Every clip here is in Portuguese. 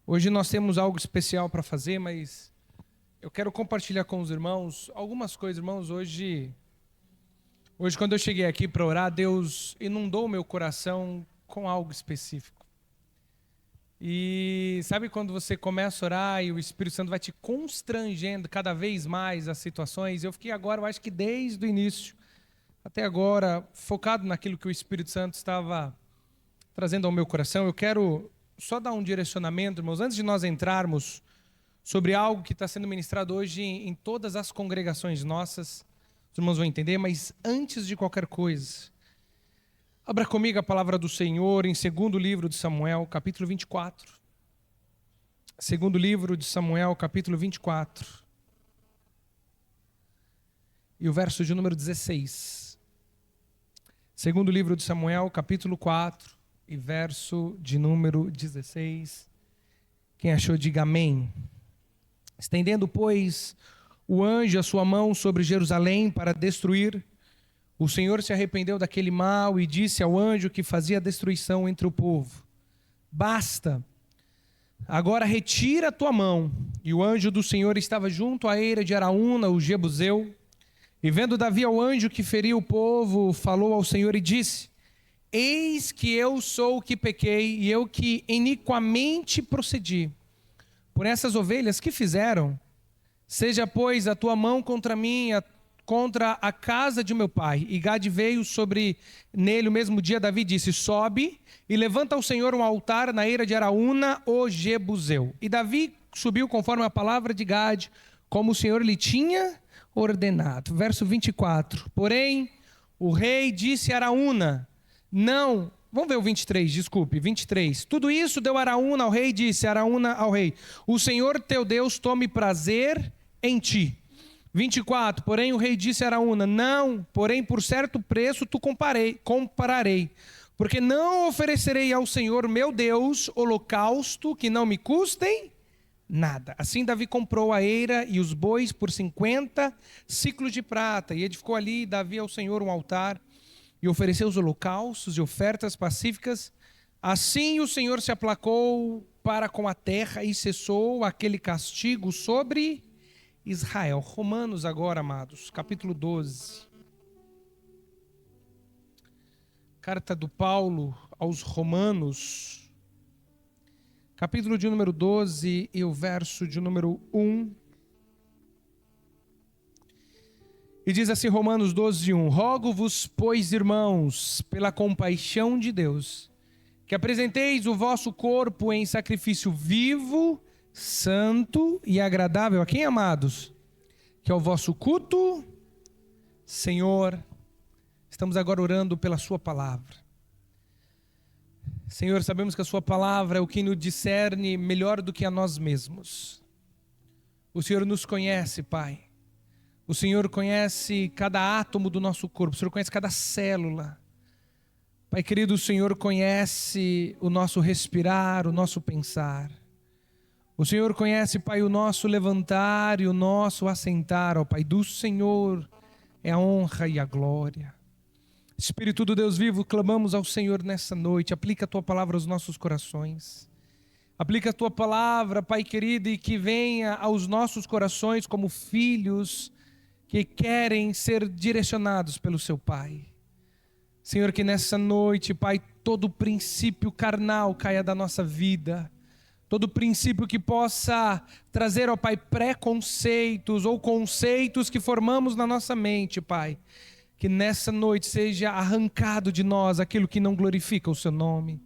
Hoje nós temos algo especial para fazer, mas eu quero compartilhar com os irmãos algumas coisas, irmãos. Hoje quando eu cheguei aqui para orar, Deus inundou o meu coração com algo específico. E sabe quando você começa a orar e o Espírito Santo vai te constrangendo cada vez mais as situações? Eu fiquei agora, eu acho que desde o início até agora, focado naquilo que o Espírito Santo estava trazendo ao meu coração. Eu quero só dar um direcionamento, irmãos, antes de nós entrarmos sobre algo que está sendo ministrado hoje em todas as congregações nossas. Os irmãos vão entender, mas antes de qualquer coisa, abra comigo a palavra do Senhor em 2º livro de Samuel, capítulo 24. 2º livro de Samuel, capítulo 24. E o verso de número 16. 2º livro de Samuel, capítulo 4. E verso de número 16. Quem achou, diga amém. Estendendo, pois, o anjo a sua mão sobre Jerusalém para destruir, o Senhor se arrependeu daquele mal e disse ao anjo que fazia a destruição entre o povo: basta, agora retira a tua mão. E o anjo do Senhor estava junto à eira de Araúna, o Jebuseu. E vendo Davi ao anjo que feria o povo, falou ao Senhor e disse: eis que eu sou o que pequei, e eu que iniquamente procedi. Por essas ovelhas que fizeram, seja, pois, a tua mão contra mim, contra a casa de meu pai. E Gade veio sobre nele o mesmo dia. Davi disse: sobe e levanta ao Senhor um altar na eira de Araúna, o Jebuseu. E Davi subiu conforme a palavra de Gade, como o Senhor lhe tinha ordenado. Verso 24. Porém, o rei disse a Araúna: não, vamos ver o 23, desculpe, 23. Tudo isso deu Araúna ao rei, disse Araúna ao rei: o Senhor teu Deus tome prazer em ti. 24, porém o rei disse a Araúna: não, porém por certo preço tu compararei, porque não oferecerei ao Senhor meu Deus holocausto que não me custem nada. Assim Davi comprou a eira e os bois por 50 siclos de prata, e edificou ali Davi ao Senhor um altar, e ofereceu os holocaustos e ofertas pacíficas. Assim o Senhor se aplacou para com a terra e cessou aquele castigo sobre Israel. Romanos agora, amados, capítulo 12. Carta do Paulo aos Romanos, capítulo de número 12 e o verso de número 1. E diz assim, Romanos 12, 1. Rogo-vos, pois, irmãos, pela compaixão de Deus, que apresenteis o vosso corpo em sacrifício vivo, santo e agradável. A quem, amados? Que é o vosso culto. Senhor, estamos agora orando pela sua palavra. Senhor, sabemos que a sua palavra é o que nos discerne melhor do que a nós mesmos. O Senhor nos conhece, Pai. O Senhor conhece cada átomo do nosso corpo. O Senhor conhece cada célula. Pai querido, o Senhor conhece o nosso respirar, o nosso pensar. O Senhor conhece, Pai, o nosso levantar e o nosso assentar, ó Pai. Do Senhor é a honra e a glória. Espírito do Deus vivo, clamamos ao Senhor nessa noite. Aplica a Tua palavra aos nossos corações. Aplica a Tua palavra, Pai querido, e que venha aos nossos corações como filhos que querem ser direcionados pelo seu Pai. Senhor, que nessa noite, Pai, todo princípio carnal caia da nossa vida. Todo princípio que possa trazer, ó Pai, preconceitos ou conceitos que formamos na nossa mente, Pai. Que nessa noite seja arrancado de nós aquilo que não glorifica o seu nome.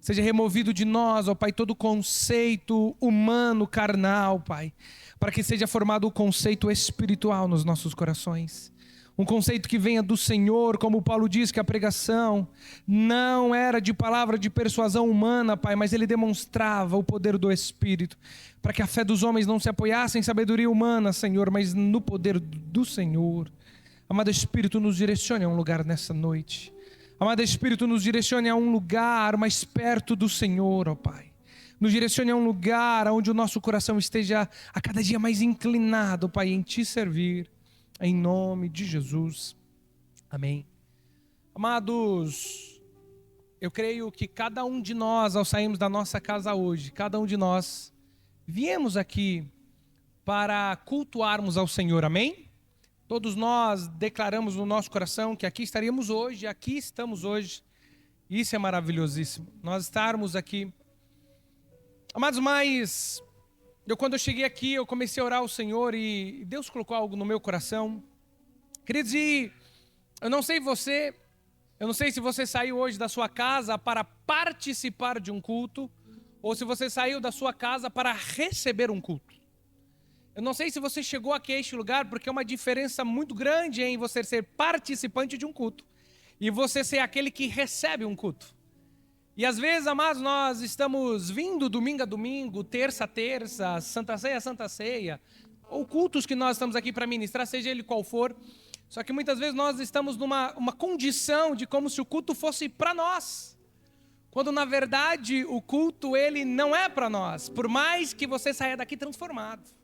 Seja removido de nós, ó Pai, todo conceito humano, carnal, Pai. Para que seja formado o conceito espiritual nos nossos corações. Um conceito que venha do Senhor, como Paulo diz que a pregação não era de palavra de persuasão humana, Pai, mas ele demonstrava o poder do Espírito. Para que a fé dos homens não se apoiasse em sabedoria humana, Senhor, mas no poder do Senhor. Amado Espírito, nos direcione a um lugar nessa noite. Amado Espírito, nos direcione a um lugar mais perto do Senhor, ó Pai. Nos direcione a um lugar onde o nosso coração esteja a cada dia mais inclinado, Pai, em Te servir. Em nome de Jesus. Amém. Amados, eu creio que cada um de nós, ao sairmos da nossa casa hoje, cada um de nós, viemos aqui para cultuarmos ao Senhor, amém? Todos nós declaramos no nosso coração que aqui estaríamos hoje, aqui estamos hoje. Isso é maravilhosíssimo, nós estarmos aqui. Amados, mas quando eu cheguei aqui, eu comecei a orar ao Senhor e Deus colocou algo no meu coração. Queridos, e eu não sei você, eu não sei se você saiu hoje da sua casa para participar de um culto, ou se você saiu da sua casa para receber um culto. Eu não sei se você chegou aqui a este lugar, porque é uma diferença muito grande em você ser participante de um culto e você ser aquele que recebe um culto. E às vezes, amados, nós estamos vindo domingo a domingo, terça a terça, Santa Ceia a Santa Ceia, ou cultos que nós estamos aqui para ministrar, seja ele qual for. Só que muitas vezes nós estamos numa condição de como se o culto fosse para nós. Quando na verdade o culto ele não é para nós. Por mais que você saia daqui transformado.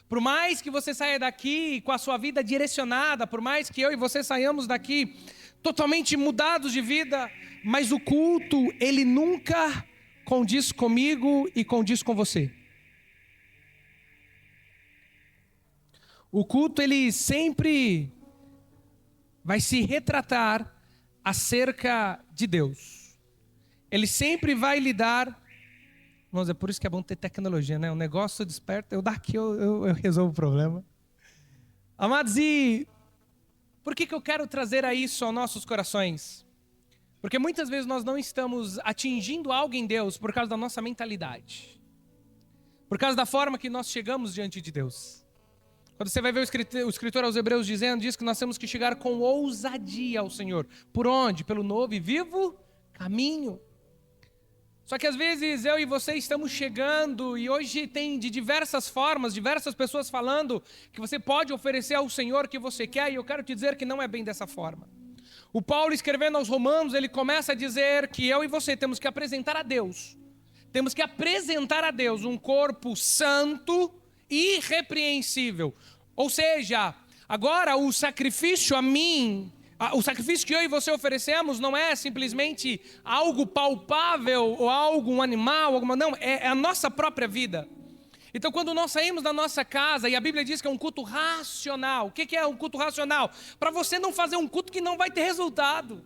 Por mais que você saia daqui com a sua vida direcionada. Por mais que eu e você saiamos daqui totalmente mudados de vida. Mas o culto ele nunca condiz comigo e condiz com você. O culto ele sempre vai se retratar acerca de Deus. Ele sempre vai lidar. Irmãos, é por isso que é bom ter tecnologia, né? O negócio desperta, eu resolvo o problema. Amados, e por que eu quero trazer a isso aos nossos corações? Porque muitas vezes nós não estamos atingindo algo em Deus por causa da nossa mentalidade. Por causa da forma que nós chegamos diante de Deus. Quando você vai ver o escritor aos Hebreus diz que nós temos que chegar com ousadia ao Senhor. Por onde? Pelo novo e vivo caminho. Só que às vezes eu e você estamos chegando e hoje tem de diversas formas, diversas pessoas falando que você pode oferecer ao Senhor o que você quer, e eu quero te dizer que não é bem dessa forma. O Paulo, escrevendo aos Romanos, ele começa a dizer que eu e você temos que apresentar a Deus. Temos que apresentar a Deus um corpo santo, irrepreensível. Ou seja, agora o sacrifício o sacrifício que eu e você oferecemos não é simplesmente algo palpável ou algo, um animal, não, é a nossa própria vida. Então quando nós saímos da nossa casa, e a Bíblia diz que é um culto racional. O que é um culto racional? Para você não fazer um culto que não vai ter resultado.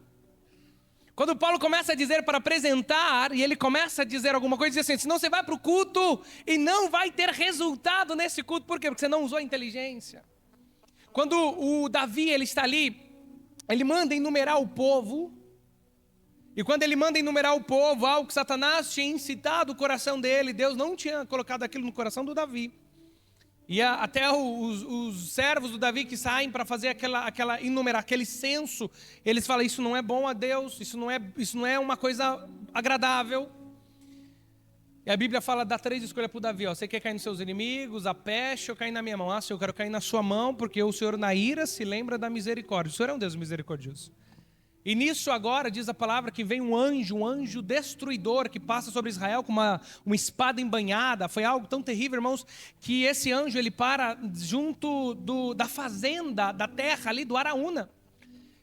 Quando Paulo começa a dizer para apresentar, e ele começa a dizer alguma coisa, diz assim, senão você vai para o culto e não vai ter resultado nesse culto. Por quê? Porque você não usou a inteligência. Quando o Davi ele está ali, ele manda enumerar o povo, e quando ele manda enumerar o povo, algo que Satanás tinha incitado o coração dele, Deus não tinha colocado aquilo no coração do Davi. E até os servos do Davi que saem para fazer aquela enumerar, aquele censo, eles falam, isso não é bom a Deus, isso não é uma coisa agradável. E a Bíblia fala, dá 3 escolhas para o Davi, ó, você quer cair nos seus inimigos, a peste ou cair na minha mão? Ah, Senhor, eu quero cair na sua mão, porque o Senhor na ira se lembra da misericórdia. O Senhor é um Deus misericordioso. E nisso agora, diz a palavra, que vem um anjo destruidor, que passa sobre Israel com uma espada embanhada. Foi algo tão terrível, irmãos, que esse anjo, ele para junto da fazenda, da terra ali, do Araúna.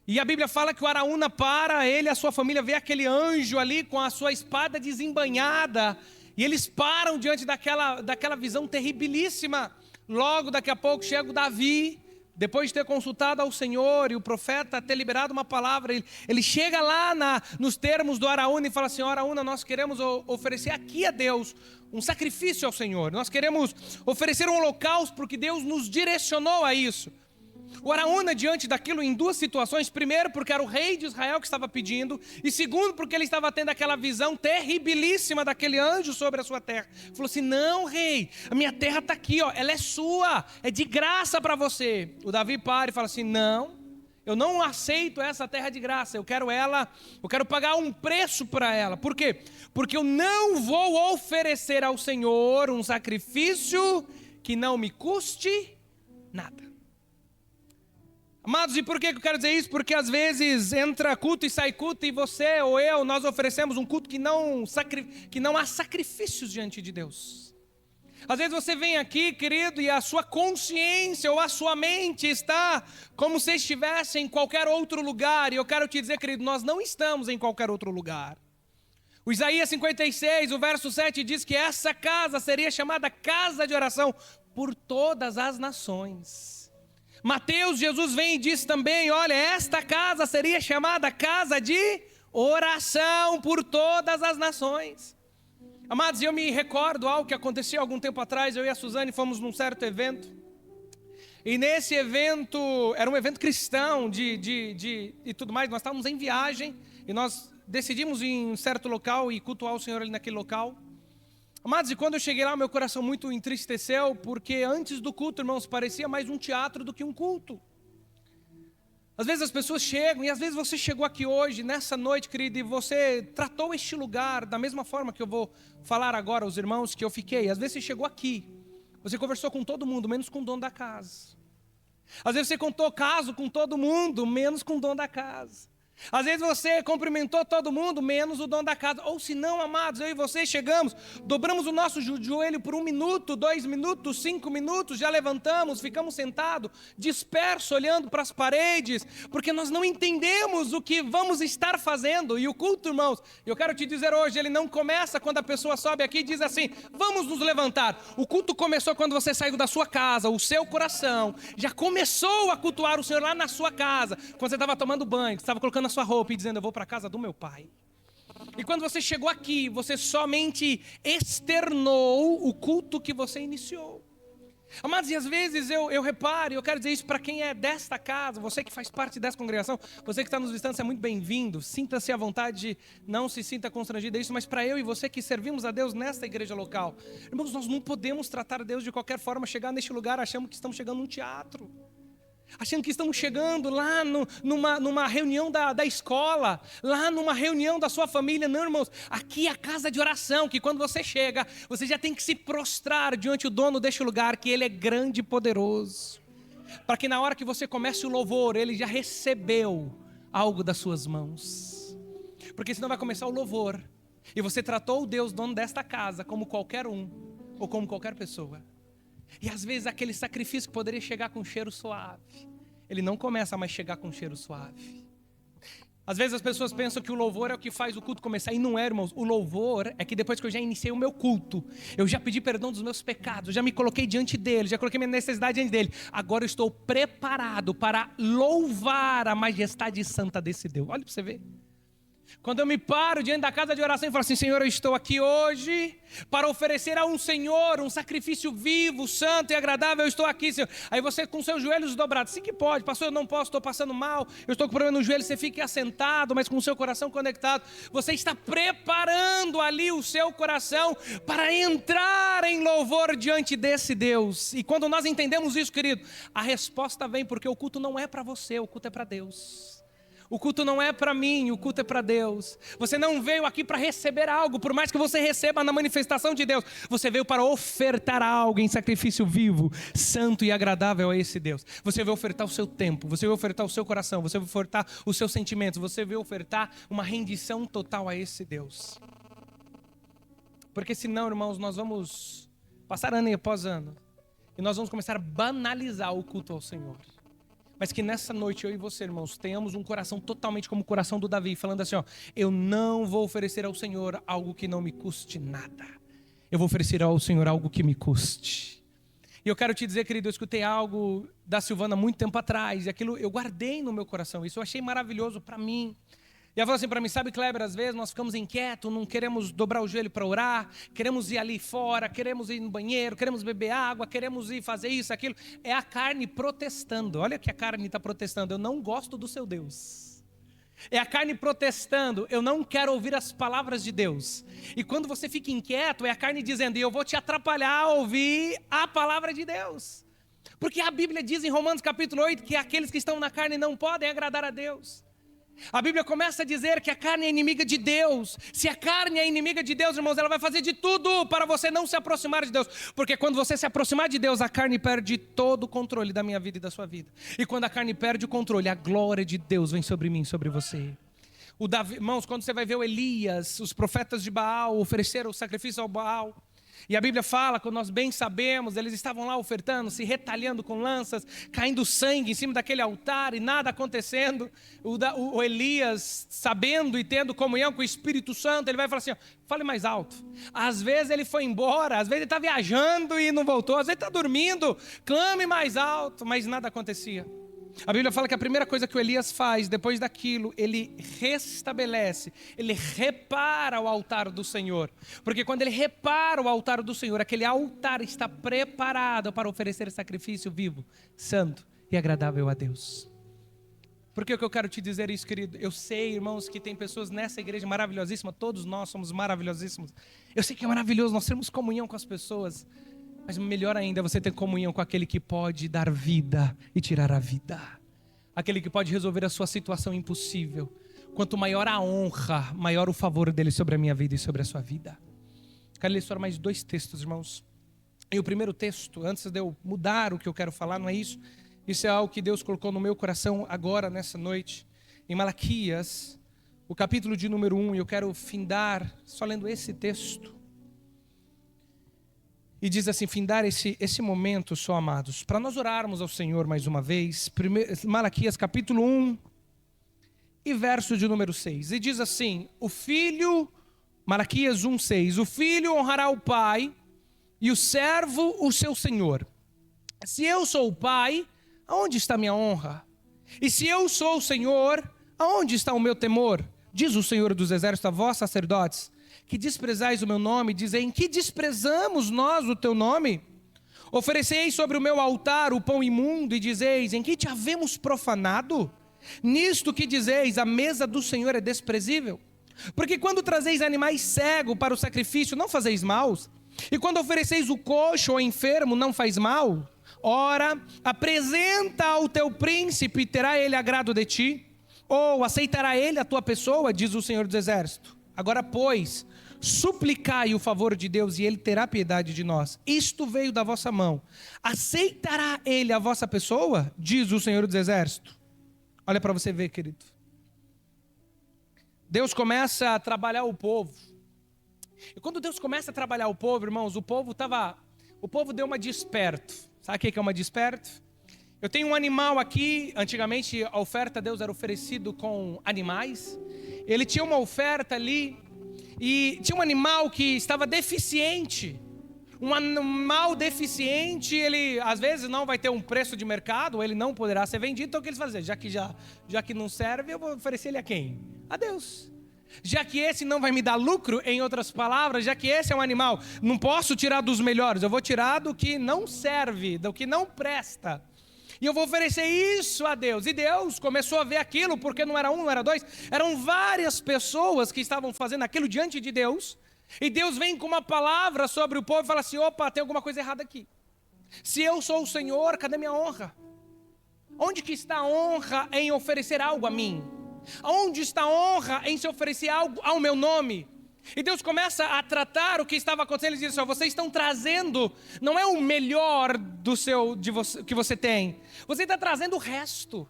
E a Bíblia fala que o Araúna para, ele e a sua família, vê aquele anjo ali com a sua espada desembanhada. E eles param diante daquela visão terribilíssima. Logo, daqui a pouco, chega o Davi. Depois de ter consultado ao Senhor e o profeta ter liberado uma palavra, ele chega lá nos termos do Araúna e fala assim, Araúna, nós queremos oferecer aqui a Deus um sacrifício ao Senhor. Nós queremos oferecer um holocausto porque Deus nos direcionou a isso. O Araúna, diante daquilo, em 2 situações. Primeiro, porque era o rei de Israel que estava pedindo. E segundo, porque ele estava tendo aquela visão terribilíssima daquele anjo sobre a sua terra. Falou assim, não, rei, a minha terra está aqui, ó, ela é sua, é de graça para você. O Davi para e fala assim, não, eu não aceito essa terra de graça, eu quero pagar um preço para ela. Por quê? Porque eu não vou oferecer ao Senhor um sacrifício que não me custe nada. Amados, e por que eu quero dizer isso? Porque às vezes entra culto e sai culto, e você ou eu, nós oferecemos um culto que não há sacrifícios diante de Deus. Às vezes você vem aqui, querido, e a sua consciência ou a sua mente está como se estivesse em qualquer outro lugar. E eu quero te dizer, querido, nós não estamos em qualquer outro lugar. O Isaías 56, o verso 7 diz que essa casa seria chamada casa de oração por todas as nações. Mateus, Jesus vem e diz também, olha, esta casa seria chamada casa de oração por todas as nações. Amados, eu me recordo algo que aconteceu algum tempo atrás. Eu e a Suzane fomos num certo evento. E nesse evento, era um evento cristão e tudo mais. Nós estávamos em viagem e nós decidimos ir em um certo local e cultuar o Senhor ali naquele local. Amados, e quando eu cheguei lá, meu coração muito entristeceu, porque antes do culto, irmãos, parecia mais um teatro do que um culto. Às vezes as pessoas chegam, e às vezes você chegou aqui hoje, nessa noite, querido, e você tratou este lugar da mesma forma que eu vou falar agora aos irmãos que eu fiquei. Às vezes você chegou aqui, você conversou com todo mundo, menos com o dono da casa. Às vezes você contou caso com todo mundo, menos com o dono da casa. Às vezes você cumprimentou todo mundo, menos o dono da casa. Ou se não, amados, eu e você chegamos, dobramos o nosso joelho por 1 minuto, 2 minutos, 5 minutos, já levantamos, ficamos sentados, dispersos, olhando para as paredes, porque nós não entendemos o que vamos estar fazendo. E o culto, irmãos, eu quero te dizer hoje, ele não começa quando a pessoa sobe aqui e diz assim, vamos nos levantar. O culto começou quando você saiu da sua casa, o seu coração já começou a cultuar o Senhor lá na sua casa, quando você estava tomando banho, você estava colocando a sua roupa e dizendo, eu vou para a casa do meu pai. E quando você chegou aqui, você somente externou o culto que você iniciou. Amados, e às vezes eu reparo, eu quero dizer isso para quem é desta casa, você que faz parte dessa congregação, você que está nos visitando, é muito bem-vindo, sinta-se à vontade, não se sinta constrangido a isso, mas para eu e você que servimos a Deus nesta igreja local, irmãos, nós não podemos tratar Deus de qualquer forma, chegar neste lugar achando que estamos chegando num teatro. Achando que estamos chegando lá numa reunião da escola, lá numa reunião da sua família. Não, irmãos, aqui é a casa de oração, que quando você chega, você já tem que se prostrar diante do dono deste lugar, que ele é grande e poderoso. Para que na hora que você comece o louvor, ele já recebeu algo das suas mãos. Porque senão vai começar o louvor, e você tratou o Deus, dono desta casa, como qualquer um, ou como qualquer pessoa. E às vezes aquele sacrifício que poderia chegar com cheiro suave, ele não começa a mais chegar com cheiro suave. Às vezes as pessoas pensam que o louvor é o que faz o culto começar, e não é, irmãos. O louvor é que depois que eu já iniciei o meu culto, eu já pedi perdão dos meus pecados, eu já me coloquei diante dele, já coloquei minha necessidade diante dele. Agora eu estou preparado para louvar a majestade santa desse Deus. Olha para você ver. Quando eu me paro diante da casa de oração e falo assim, Senhor, eu estou aqui hoje para oferecer a um Senhor um sacrifício vivo, santo e agradável, eu estou aqui, Senhor. Aí você com seus joelhos dobrados, sim que pode, pastor, eu não posso, estou passando mal, eu estou com problema no joelho, você fique assentado, mas com o seu coração conectado. Você está preparando ali o seu coração para entrar em louvor diante desse Deus. E quando nós entendemos isso, querido, a resposta vem, porque o culto não é para você, o culto é para Deus. O culto não é para mim, o culto é para Deus. Você não veio aqui para receber algo, por mais que você receba na manifestação de Deus. Você veio para ofertar algo em sacrifício vivo, santo e agradável a esse Deus. Você veio ofertar o seu tempo, você veio ofertar o seu coração, você veio ofertar os seus sentimentos, você veio ofertar uma rendição total a esse Deus. Porque senão, irmãos, nós vamos passar ano após ano e nós vamos começar a banalizar o culto ao Senhor. Mas que nessa noite eu e você, irmãos, tenhamos um coração totalmente como o coração do Davi, falando assim, ó, eu não vou oferecer ao Senhor algo que não me custe nada. Eu vou oferecer ao Senhor algo que me custe. E eu quero te dizer, querido, eu escutei algo da Silvana muito tempo atrás, e aquilo eu guardei no meu coração, isso eu achei maravilhoso para mim. E ela falou assim para mim, sabe, Kleber, às vezes nós ficamos inquietos, não queremos dobrar o joelho para orar, queremos ir ali fora, queremos ir no banheiro, queremos beber água, queremos ir fazer isso, aquilo. É a carne protestando. Olha que a carne está protestando, eu não gosto do seu Deus. É a carne protestando, eu não quero ouvir as palavras de Deus. E quando você fica inquieto, é a carne dizendo, eu vou te atrapalhar a ouvir a palavra de Deus. Porque a Bíblia diz em Romanos capítulo 8, que aqueles que estão na carne não podem agradar a Deus. A Bíblia começa a dizer que a carne é inimiga de Deus. Se a carne é inimiga de Deus, irmãos, ela vai fazer de tudo para você não se aproximar de Deus. Porque quando você se aproximar de Deus, a carne perde todo o controle da minha vida e da sua vida. E quando a carne perde o controle, a glória de Deus vem sobre mim, sobre você. Irmãos, quando você vai ver o Elias, os profetas de Baal ofereceram o sacrifício ao Baal. E a Bíblia fala, quando nós bem sabemos, eles estavam lá ofertando, se retalhando com lanças, caindo sangue em cima daquele altar e nada acontecendo. O Elias, sabendo e tendo comunhão com o Espírito Santo, ele vai falar assim, ó, fale mais alto. Às vezes ele foi embora, às vezes ele está viajando e não voltou, às vezes está dormindo, clame mais alto, mas nada acontecia. A Bíblia fala que a primeira coisa que o Elias faz, depois daquilo, ele restabelece, ele repara o altar do Senhor. Porque quando ele repara o altar do Senhor, aquele altar está preparado para oferecer sacrifício vivo, santo e agradável a Deus. Por que eu quero te dizer isso, querido? Eu sei, irmãos, que tem pessoas nessa igreja maravilhosíssima, todos nós somos maravilhosíssimos. Eu sei que é maravilhoso nós termos comunhão com as pessoas. Mas melhor ainda é você ter comunhão com aquele que pode dar vida e tirar a vida. Aquele que pode resolver a sua situação impossível. Quanto maior a honra, maior o favor dele sobre a minha vida e sobre a sua vida. Quero ler só mais 2 textos, irmãos. E o primeiro texto, antes de eu mudar o que eu quero falar, não é isso. Isso é algo que Deus colocou no meu coração agora, nessa noite. Em Malaquias, o capítulo de número 1, e eu quero findar só lendo esse texto. E diz assim, findar esse momento só, amados, para nós orarmos ao Senhor mais uma vez. Malaquias capítulo 1 e verso de número 6. E diz assim, Malaquias 1:6, o filho honrará o pai e o servo o seu senhor. Se eu sou o pai, aonde está minha honra? E se eu sou o Senhor, aonde está o meu temor? Diz o Senhor dos exércitos a vós, sacerdotes, que desprezais o meu nome, dizem, que desprezamos nós o teu nome? Ofereceis sobre o meu altar o pão imundo e dizeis, em que te havemos profanado? Nisto que dizeis, a mesa do Senhor é desprezível. Porque quando trazeis animais cegos para o sacrifício, não fazeis mal? E quando ofereceis o coxo ou enfermo, não faz mal? Ora, apresenta ao teu príncipe, terá ele agrado de ti? Ou aceitará ele a tua pessoa, diz o Senhor dos exércitos? Agora, pois, suplicai o favor de Deus e ele terá piedade de nós. Isto veio da vossa mão. Aceitará ele a vossa pessoa? Diz o Senhor dos exércitos. Olha para você ver, querido. Deus começa a trabalhar o povo. E quando Deus começa a trabalhar o povo, irmãos, o povo deu uma desperto. Sabe o que é uma desperto? Eu tenho um animal aqui, antigamente a oferta a Deus era oferecido com animais. Ele tinha uma oferta ali e tinha um animal que estava deficiente. Um animal deficiente, ele às vezes não vai ter um preço de mercado, ou ele não poderá ser vendido. Então o que eles fazem? Já que não serve, eu vou oferecer ele a quem? A Deus. Já que esse não vai me dar lucro, em outras palavras, já que esse é um animal, não posso tirar dos melhores, eu vou tirar do que não serve, do que não presta. E eu vou oferecer isso a Deus. E Deus começou a ver aquilo, porque não era um, não era dois. Eram várias pessoas que estavam fazendo aquilo diante de Deus. E Deus vem com uma palavra sobre o povo e fala assim, opa, tem alguma coisa errada aqui. Se eu sou o Senhor, cadê minha honra? Onde que está a honra em oferecer algo a mim? Onde está a honra em se oferecer algo ao meu nome? E Deus começa a tratar o que estava acontecendo. Ele diz assim, vocês estão trazendo, não é o melhor que você tem. Você está trazendo o resto.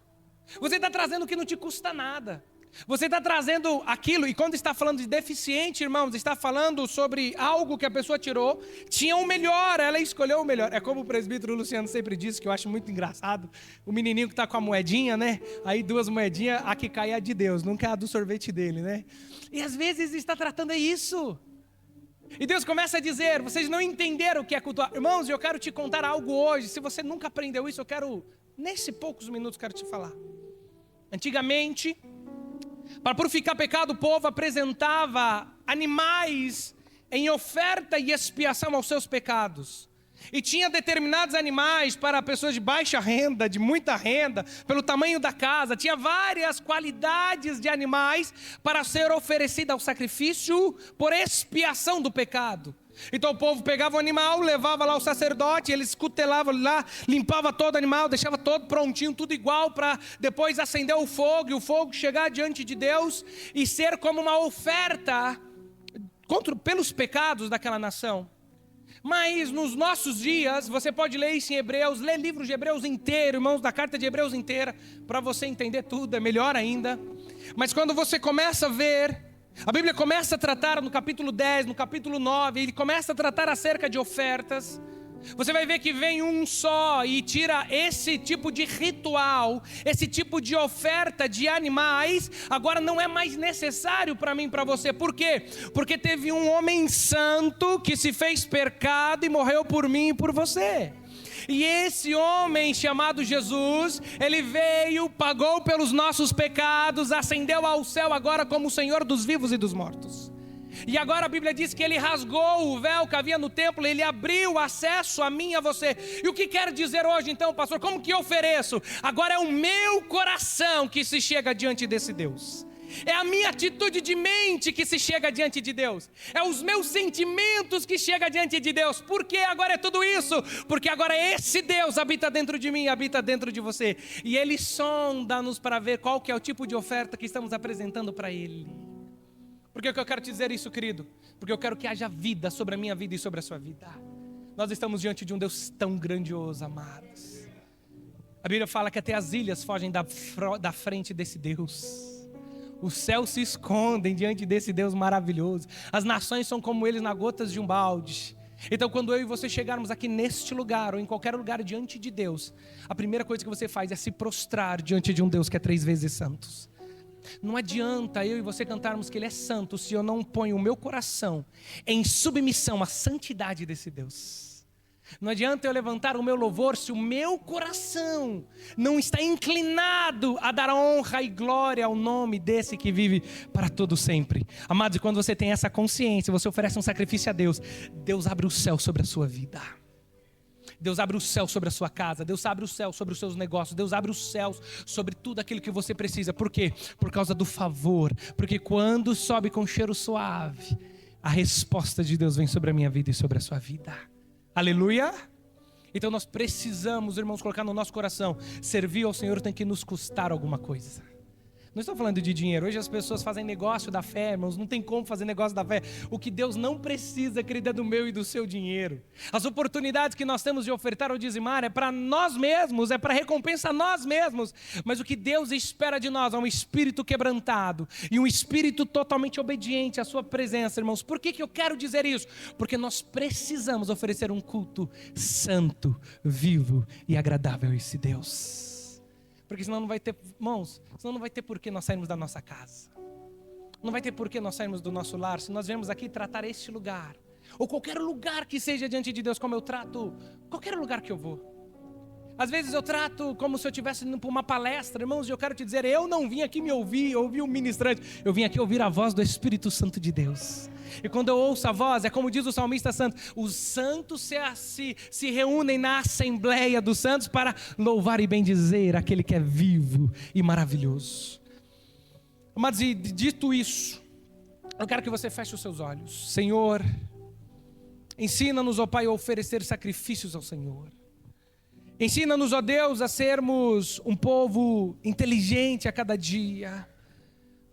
Você está trazendo o que não te custa nada. Você está trazendo aquilo, e quando está falando de deficiente, irmãos, está falando sobre algo que a pessoa tirou, tinha o melhor, ela escolheu o melhor. É como o presbítero Luciano sempre diz, que eu acho muito engraçado, o menininho que está com a moedinha, né? Aí 2 moedinhas, a que cai é a de Deus, nunca é a do sorvete dele, né? E às vezes está tratando isso. E Deus começa a dizer, vocês não entenderam o que é cultuar. Irmãos, eu quero te contar algo hoje, se você nunca aprendeu isso, eu quero, nesses poucos minutos, quero te falar. Antigamente, para purificar pecado, o povo apresentava animais em oferta e expiação aos seus pecados. E tinha determinados animais para pessoas de baixa renda, de muita renda, pelo tamanho da casa. Tinha várias qualidades de animais para ser oferecida ao sacrifício por expiação do pecado. Então o povo pegava o animal, levava lá o sacerdote, ele escutelava lá, limpava todo o animal, deixava todo prontinho, tudo igual, para depois acender o fogo, e o fogo chegar diante de Deus e ser como uma oferta pelos pecados daquela nação. Mas nos nossos dias, você pode ler isso em Hebreus, ler livros de Hebreus inteiro, irmãos, da carta de Hebreus inteira, para você entender tudo, é melhor ainda. Mas quando você começa a ver A Bíblia começa a tratar no capítulo 10, no capítulo 9, ele começa a tratar acerca de ofertas. Você vai ver que vem um só e tira esse tipo de ritual, esse tipo de oferta de animais, agora não é mais necessário para mim e para você. Por quê? Porque teve um homem santo que se fez pecado e morreu por mim e por você. E esse homem chamado Jesus, ele veio, pagou pelos nossos pecados, ascendeu ao céu agora como o Senhor dos vivos e dos mortos. E agora a Bíblia diz que ele rasgou o véu que havia no templo, ele abriu acesso a mim e a você. E o que quer dizer hoje então, pastor? Como que eu ofereço? Agora é o meu coração que se chega diante desse Deus. É a minha atitude de mente que se chega diante de Deus. É os meus sentimentos que chegam diante de Deus. Por que agora é tudo isso? Porque agora esse Deus habita dentro de mim, habita dentro de você. E Ele sonda-nos para ver qual que é o tipo de oferta que estamos apresentando para Ele. Por que eu quero te dizer isso, querido? Porque eu quero que haja vida sobre a minha vida e sobre a sua vida. Nós estamos diante de um Deus tão grandioso, amados. A Bíblia fala que até as ilhas fogem da frente desse Deus. Os céus se escondem diante desse Deus maravilhoso. As nações são como eles na gotas de um balde. Então quando eu e você chegarmos aqui neste lugar ou em qualquer lugar diante de Deus, a primeira coisa que você faz é se prostrar diante de um Deus que é 3 vezes santo. Não adianta eu e você cantarmos que Ele é santo se eu não ponho o meu coração em submissão à santidade desse Deus. Não adianta eu levantar o meu louvor se o meu coração não está inclinado a dar honra e glória ao nome desse que vive para todo sempre. Amados, e quando você tem essa consciência, você oferece um sacrifício a Deus, Deus abre o céu sobre a sua vida. Deus abre o céu sobre a sua casa, Deus abre o céu sobre os seus negócios, Deus abre os céus sobre tudo aquilo que você precisa. Por quê? Por causa do favor. Porque quando sobe com cheiro suave, a resposta de Deus vem sobre a minha vida e sobre a sua vida. Aleluia! Então nós precisamos, irmãos, colocar no nosso coração, servir ao Senhor tem que nos custar alguma coisa. Não estou falando de dinheiro. Hoje as pessoas fazem negócio da fé, irmãos. Não tem como fazer negócio da fé. O que Deus não precisa, querido, é do meu e do seu dinheiro. As oportunidades que nós temos de ofertar ou dizimar é para nós mesmos, é para recompensa a nós mesmos. Mas o que Deus espera de nós é um espírito quebrantado e um espírito totalmente obediente à sua presença, irmãos. Por que eu quero dizer isso? Porque nós precisamos oferecer um culto santo, vivo e agradável a esse Deus. Porque senão não vai ter, irmãos, senão não vai ter por que nós sairmos da nossa casa. Não vai ter por que nós sairmos do nosso lar. Se nós viemos aqui tratar este lugar, ou qualquer lugar que seja diante de Deus, como eu trato qualquer lugar que eu vou. Às vezes eu trato como se eu estivesse indo para uma palestra, irmãos, e eu quero te dizer, eu não vim aqui me ouvir um ministrante. Eu vim aqui ouvir a voz do Espírito Santo de Deus. E quando eu ouço a voz, é como diz o salmista santo, os santos se reúnem na assembleia dos santos para louvar e bendizer aquele que é vivo e maravilhoso. Mas dito isso, eu quero que você feche os seus olhos. Senhor, ensina-nos, ó Pai, a oferecer sacrifícios ao Senhor. Ensina-nos, ó Deus, a sermos um povo inteligente a cada dia.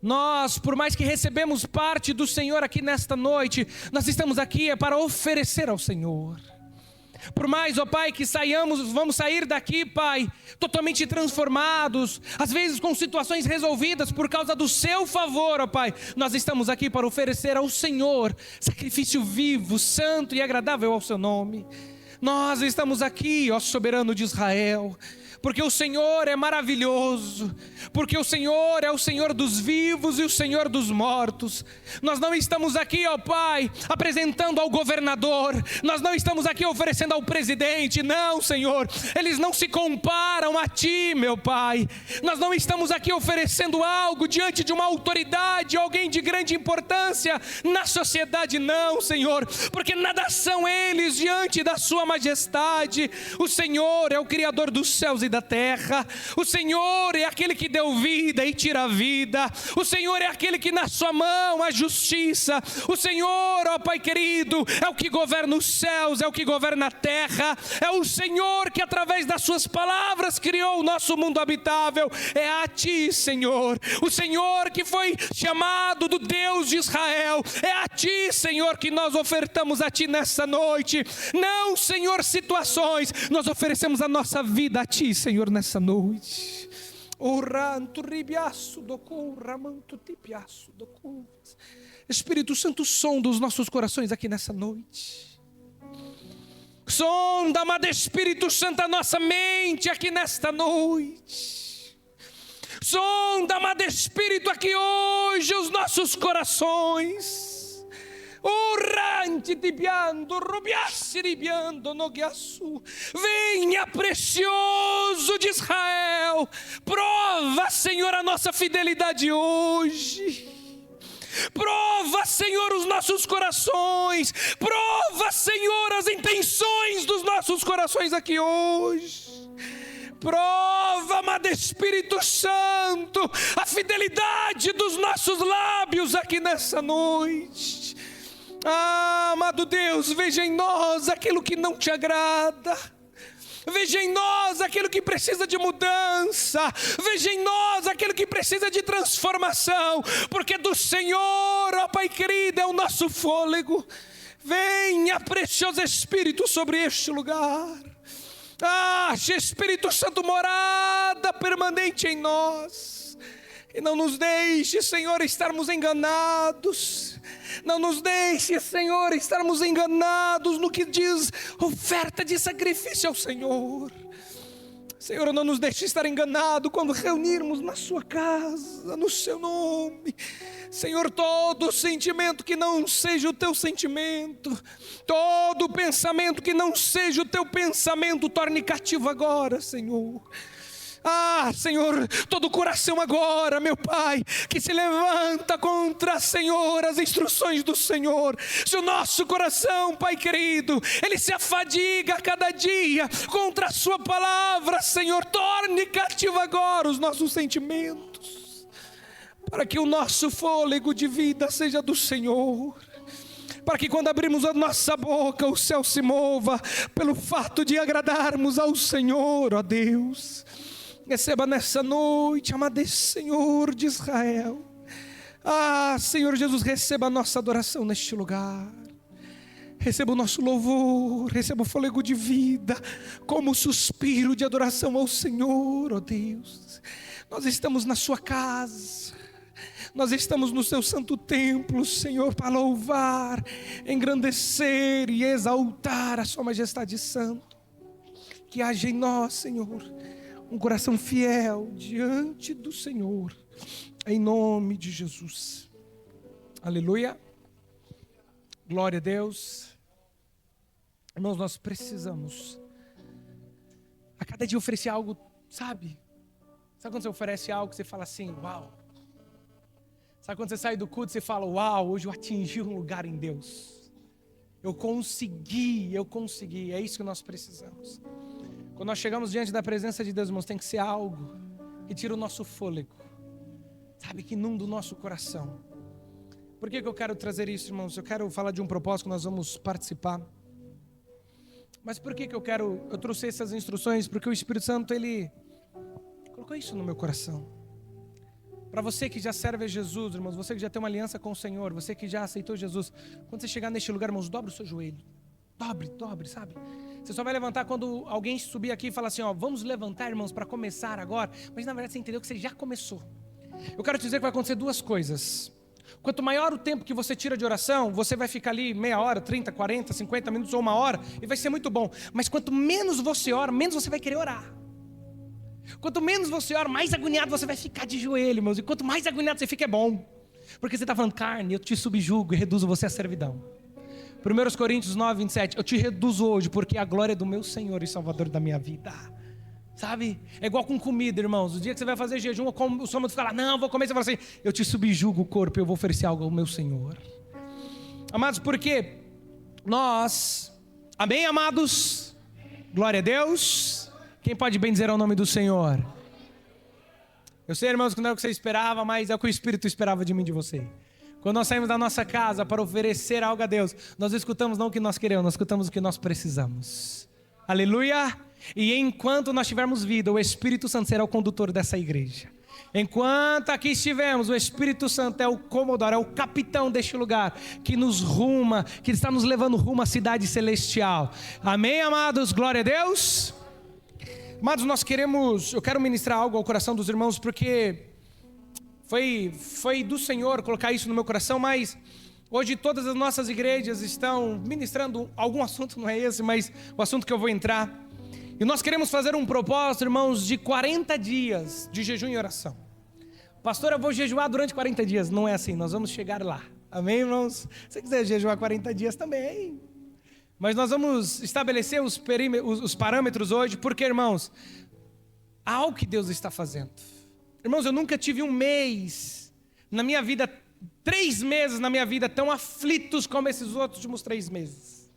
Nós, por mais que recebemos parte do Senhor aqui nesta noite, nós estamos aqui para oferecer ao Senhor. Por mais, ó Pai, que vamos sair daqui, Pai, totalmente transformados, às vezes com situações resolvidas por causa do seu favor, ó Pai. Nós estamos aqui para oferecer ao Senhor sacrifício vivo, santo e agradável ao seu nome. Nós estamos aqui, ó soberano de Israel, porque o Senhor é maravilhoso, porque o Senhor é o Senhor dos vivos e o Senhor dos mortos. Nós não estamos aqui, ó Pai, apresentando ao governador, nós não estamos aqui oferecendo ao presidente, não, Senhor, eles não se comparam a Ti, meu Pai. Nós não estamos aqui oferecendo algo diante de uma autoridade, alguém de grande importância na sociedade, não, Senhor, porque nada são eles diante da Sua majestade. O Senhor é o Criador dos céus e da terra. O Senhor é aquele que deu vida e tira a vida. O Senhor é aquele que na sua mão há justiça. O Senhor, ó Pai querido, é o que governa os céus, é o que governa a terra. É o Senhor que através das suas palavras criou o nosso mundo habitável. É a Ti, Senhor. O Senhor que foi chamado do Deus de Israel. É a Ti, Senhor, que nós ofertamos a Ti nessa noite. Não, Senhor, situações. Nós oferecemos a nossa vida a Ti, Senhor, nessa noite. Espírito Santo, sonda os nossos corações aqui nessa noite. Sonda, amado Espírito Santo, a nossa mente aqui nesta noite. Sonda, amado Espírito, aqui hoje os nossos corações. Venha, precioso de Israel, prova, Senhor, a nossa fidelidade hoje. Prova, Senhor, os nossos corações. Prova, Senhor, as intenções dos nossos corações aqui hoje. Prova, amado Espírito Santo, a fidelidade dos nossos lábios aqui nessa noite. Amado Deus, veja em nós aquilo que não te agrada. Veja em nós aquilo que precisa de mudança. Veja em nós aquilo que precisa de transformação. Porque do Senhor, ó Pai querido, é o nosso fôlego. Venha, precioso Espírito, sobre este lugar. Espírito Santo, morada permanente em nós. E não nos deixe, Senhor, estarmos enganados. Não nos deixe, Senhor, estarmos enganados no que diz oferta de sacrifício ao Senhor. Senhor, não nos deixe estar enganado quando reunirmos na sua casa, no seu nome. Senhor, todo sentimento que não seja o teu sentimento, todo pensamento que não seja o teu pensamento, torne cativo agora, Senhor. Senhor, todo coração agora, meu Pai, que se levanta contra, Senhor, as instruções do Senhor. Se o nosso coração, Pai querido, ele se afadiga a cada dia contra a sua palavra, Senhor, torne cativo agora os nossos sentimentos, para que o nosso fôlego de vida seja do Senhor. Para que quando abrimos a nossa boca, o céu se mova pelo fato de agradarmos ao Senhor, ó Deus. Receba nessa noite, amado Senhor de Israel. Senhor Jesus, receba a nossa adoração neste lugar. Receba o nosso louvor, receba o fôlego de vida, como suspiro de adoração ao Senhor, ó Deus. Nós estamos na sua casa, nós estamos no seu santo templo, Senhor, para louvar, engrandecer e exaltar a sua majestade santa. Que haja em nós, Senhor, um coração fiel diante do Senhor, em nome de Jesus. Aleluia. Glória a Deus. Irmãos, nós precisamos a cada dia oferecer algo, sabe? Sabe quando você oferece algo que você fala assim, uau? Sabe quando você sai do culto e você fala, uau, hoje eu atingi um lugar em Deus. Eu consegui. É isso que nós precisamos. Quando nós chegamos diante da presença de Deus, irmãos, tem que ser algo que tira o nosso fôlego, sabe, que inunda o nosso coração. Por que eu quero trazer isso, irmãos? Eu quero falar de um propósito que nós vamos participar. Mas por que eu trouxe essas instruções? Porque o Espírito Santo, ele colocou isso no meu coração. Para você que já serve a Jesus, irmãos, você que já tem uma aliança com o Senhor, você que já aceitou Jesus, quando você chegar neste lugar, irmãos, dobre o seu joelho. Dobre, sabe? Você só vai levantar quando alguém subir aqui e falar assim, vamos levantar, irmãos, para começar agora. Mas na verdade você entendeu que você já começou. Eu quero te dizer que vai acontecer duas coisas. Quanto maior o tempo que você tira de oração, você vai ficar ali meia hora, 30, 40, 50 minutos ou uma hora, e vai ser muito bom. Mas quanto menos você ora, menos você vai querer orar. Quanto menos você ora, mais agoniado você vai ficar de joelho, irmãos. E quanto mais agoniado você fica, é bom. Porque você está falando, carne, eu te subjugo e reduzo você à servidão. 1 Coríntios 9, 27, eu te reduzo hoje, porque a glória é do meu Senhor e Salvador da minha vida. Sabe? É igual com comida, irmãos. O dia que você vai fazer jejum, o estômago fica lá, não, vou comer. Você fala assim, eu te subjugo o corpo, eu vou oferecer algo ao meu Senhor. Amados, porque nós, amém, amados? Glória a Deus. Quem pode bem dizer ao nome do Senhor? Eu sei, irmãos, que não é o que você esperava, mas é o que o Espírito esperava de mim e de você. Quando nós saímos da nossa casa para oferecer algo a Deus, nós escutamos não o que nós queremos, nós escutamos o que nós precisamos. Aleluia! E enquanto nós tivermos vida, o Espírito Santo será o condutor dessa igreja. Enquanto aqui estivermos, o Espírito Santo é o comodoro, é o capitão deste lugar, que nos ruma, que está nos levando rumo à cidade celestial. Amém, amados? Glória a Deus! Amados, eu quero ministrar algo ao coração dos irmãos, porque foi do Senhor colocar isso no meu coração, mas hoje todas as nossas igrejas estão ministrando algum assunto, não é esse, mas o assunto que eu vou entrar. E nós queremos fazer um propósito, irmãos, de 40 dias de jejum e oração. Pastor, eu vou jejuar durante 40 dias. Não é assim, nós vamos chegar lá. Amém, irmãos? Se você quiser jejuar 40 dias também. Mas nós vamos estabelecer os parâmetros hoje, porque, irmãos, há algo que Deus está fazendo. Irmãos, eu nunca tive um mês na minha vida, 3 meses na minha vida tão aflitos como esses últimos 3 meses.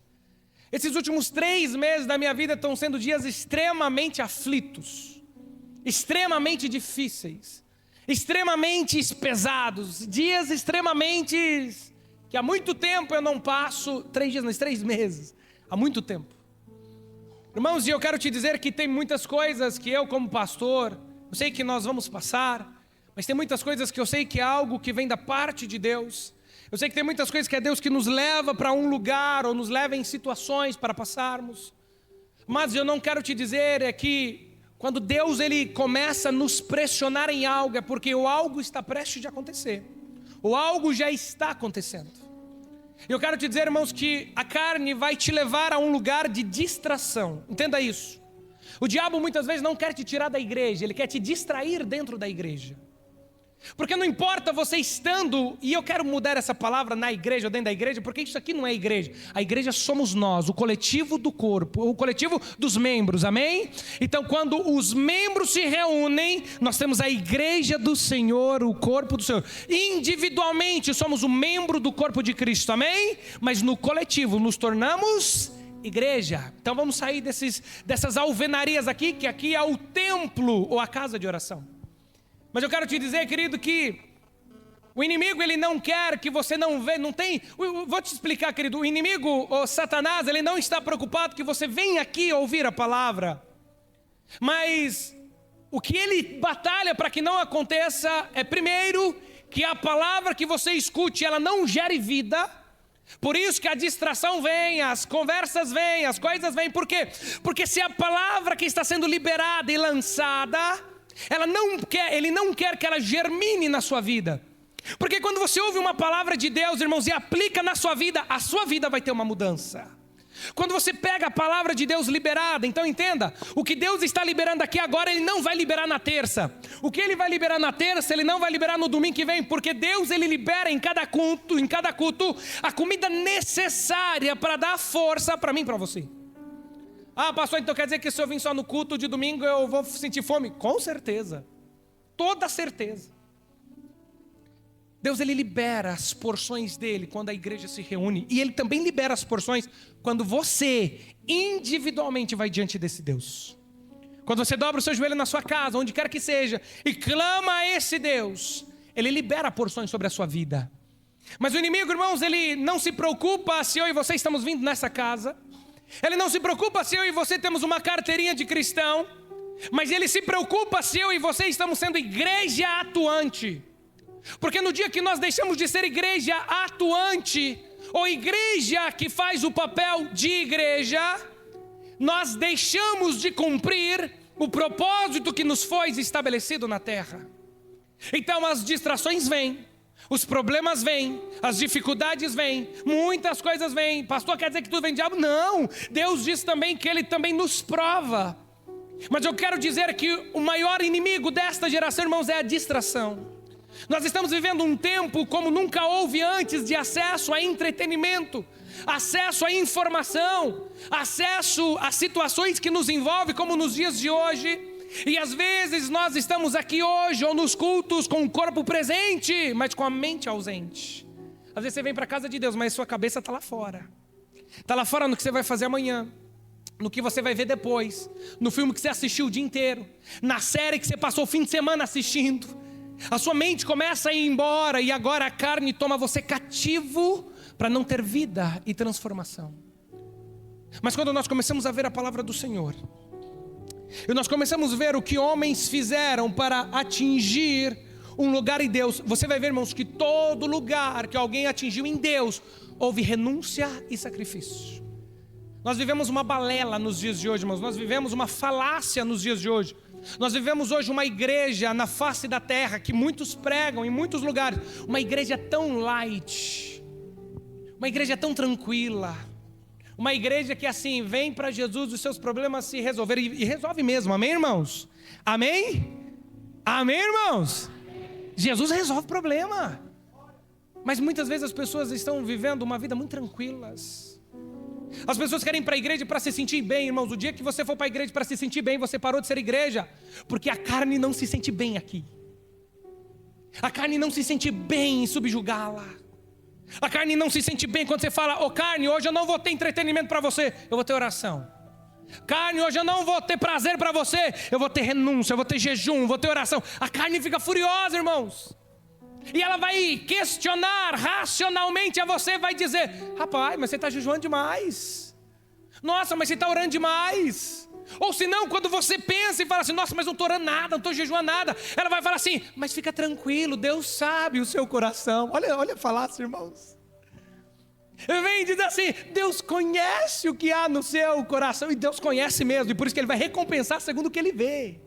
Esses últimos 3 meses da minha vida estão sendo dias extremamente aflitos, extremamente difíceis, extremamente pesados, dias extremamente que há muito tempo eu não passo 3 dias, mas 3 meses, há muito tempo. Irmãos, e eu quero te dizer que tem muitas coisas que eu como pastor, eu sei que nós vamos passar, mas tem muitas coisas que eu sei que é algo que vem da parte de Deus. Eu sei que tem muitas coisas que é Deus que nos leva para um lugar, ou nos leva em situações para passarmos. Mas eu não quero te dizer é que quando Deus ele começa a nos pressionar em algo, é porque o algo está prestes de acontecer. O algo já está acontecendo. Eu quero te dizer, irmãos, que a carne vai te levar a um lugar de distração. Entenda isso. O diabo muitas vezes não quer te tirar da igreja, ele quer te distrair dentro da igreja. Porque não importa você estando, e eu quero mudar essa palavra na igreja ou dentro da igreja, porque isso aqui não é igreja. A igreja somos nós, o coletivo do corpo, o coletivo dos membros, amém? Então quando os membros se reúnem, nós temos a igreja do Senhor, o corpo do Senhor. Individualmente somos um membro do corpo de Cristo, amém? Mas no coletivo nos tornamos igreja. Então vamos sair dessas alvenarias aqui, que aqui é o templo ou a casa de oração. Mas eu quero te dizer, querido, que o inimigo ele não quer que você não vê, não tem. Vou te explicar, querido. O inimigo, o Satanás, ele não está preocupado que você venha aqui ouvir a palavra. Mas o que ele batalha para que não aconteça é, primeiro, que a palavra que você escute, ela não gere vida. Por isso que a distração vem, as conversas vêm, as coisas vêm. Por quê? Porque se a palavra que está sendo liberada e lançada, ele não quer que ela germine na sua vida. Porque quando você ouve uma palavra de Deus, irmãos, e aplica na sua vida, a sua vida vai ter uma mudança. Quando você pega a palavra de Deus liberada, então entenda, o que Deus está liberando aqui agora, Ele não vai liberar na terça. O que Ele vai liberar na terça, Ele não vai liberar no domingo que vem, porque Deus Ele libera em cada culto, a comida necessária para dar força para mim e para você. Ah, pastor, então quer dizer que se eu vim só no culto de domingo eu vou sentir fome? Com certeza, toda certeza. Deus ele libera as porções dele quando a igreja se reúne. E ele também libera as porções quando você individualmente vai diante desse Deus. Quando você dobra o seu joelho na sua casa, onde quer que seja, e clama a esse Deus, ele libera porções sobre a sua vida. Mas o inimigo, irmãos, ele não se preocupa se eu e você estamos vindo nessa casa. Ele não se preocupa se eu e você temos uma carteirinha de cristão. Mas ele se preocupa se eu e você estamos sendo igreja atuante. Porque no dia que nós deixamos de ser igreja atuante, ou igreja que faz o papel de igreja, nós deixamos de cumprir o propósito que nos foi estabelecido na terra. Então as distrações vêm, os problemas vêm, as dificuldades vêm, muitas coisas vêm. Pastor, quer dizer que tudo vem do diabo? Não, Deus diz também que Ele também nos prova. Mas eu quero dizer que o maior inimigo desta geração, irmãos, é a distração. Nós estamos vivendo um tempo como nunca houve antes, de acesso a entretenimento, acesso a informação, acesso a situações que nos envolvem, como nos dias de hoje. E às vezes nós estamos aqui hoje ou nos cultos com o corpo presente, mas com a mente ausente. Às vezes você vem para a casa de Deus, mas sua cabeça está lá fora. Está lá fora no que você vai fazer amanhã, no que você vai ver depois, no filme que você assistiu o dia inteiro, na série que você passou o fim de semana assistindo. A sua mente começa a ir embora e agora a carne toma você cativo para não ter vida e transformação. Mas quando nós começamos a ver a palavra do Senhor, e nós começamos a ver o que homens fizeram para atingir um lugar em Deus, você vai ver, irmãos, que todo lugar que alguém atingiu em Deus, houve renúncia e sacrifício. Nós vivemos uma balela nos dias de hoje, irmãos. Nós vivemos uma falácia nos dias de hoje. Nós vivemos hoje uma igreja na face da terra que muitos pregam em muitos lugares. Uma igreja tão light, uma igreja tão tranquila, uma igreja que assim vem para Jesus, os seus problemas se resolverem e resolve mesmo, amém, irmãos? Amém? Amém, irmãos? Jesus resolve o problema. Mas muitas vezes as pessoas estão vivendo uma vida muito tranquilas. As pessoas querem ir para a igreja para se sentir bem, irmãos. O dia que você for para a igreja para se sentir bem, você parou de ser igreja, porque a carne não se sente bem aqui. A carne não se sente bem em subjugá-la. A carne não se sente bem quando você fala: ô carne, hoje eu não vou ter entretenimento para você, eu vou ter oração. Carne, hoje eu não vou ter prazer para você, eu vou ter renúncia, eu vou ter jejum, eu vou ter oração. A carne fica furiosa, irmãos. E ela vai questionar racionalmente a você, vai dizer: rapaz, mas você está jejuando demais. Nossa, mas você está orando demais. Ou se não, quando você pensa e fala assim: nossa, mas não estou orando nada, não estou jejuando nada, ela vai falar assim: mas fica tranquilo, Deus sabe o seu coração. Olha a falácia, irmãos. Vem dizer assim: Deus conhece o que há no seu coração. E Deus conhece mesmo, e por isso que Ele vai recompensar segundo o que Ele vê.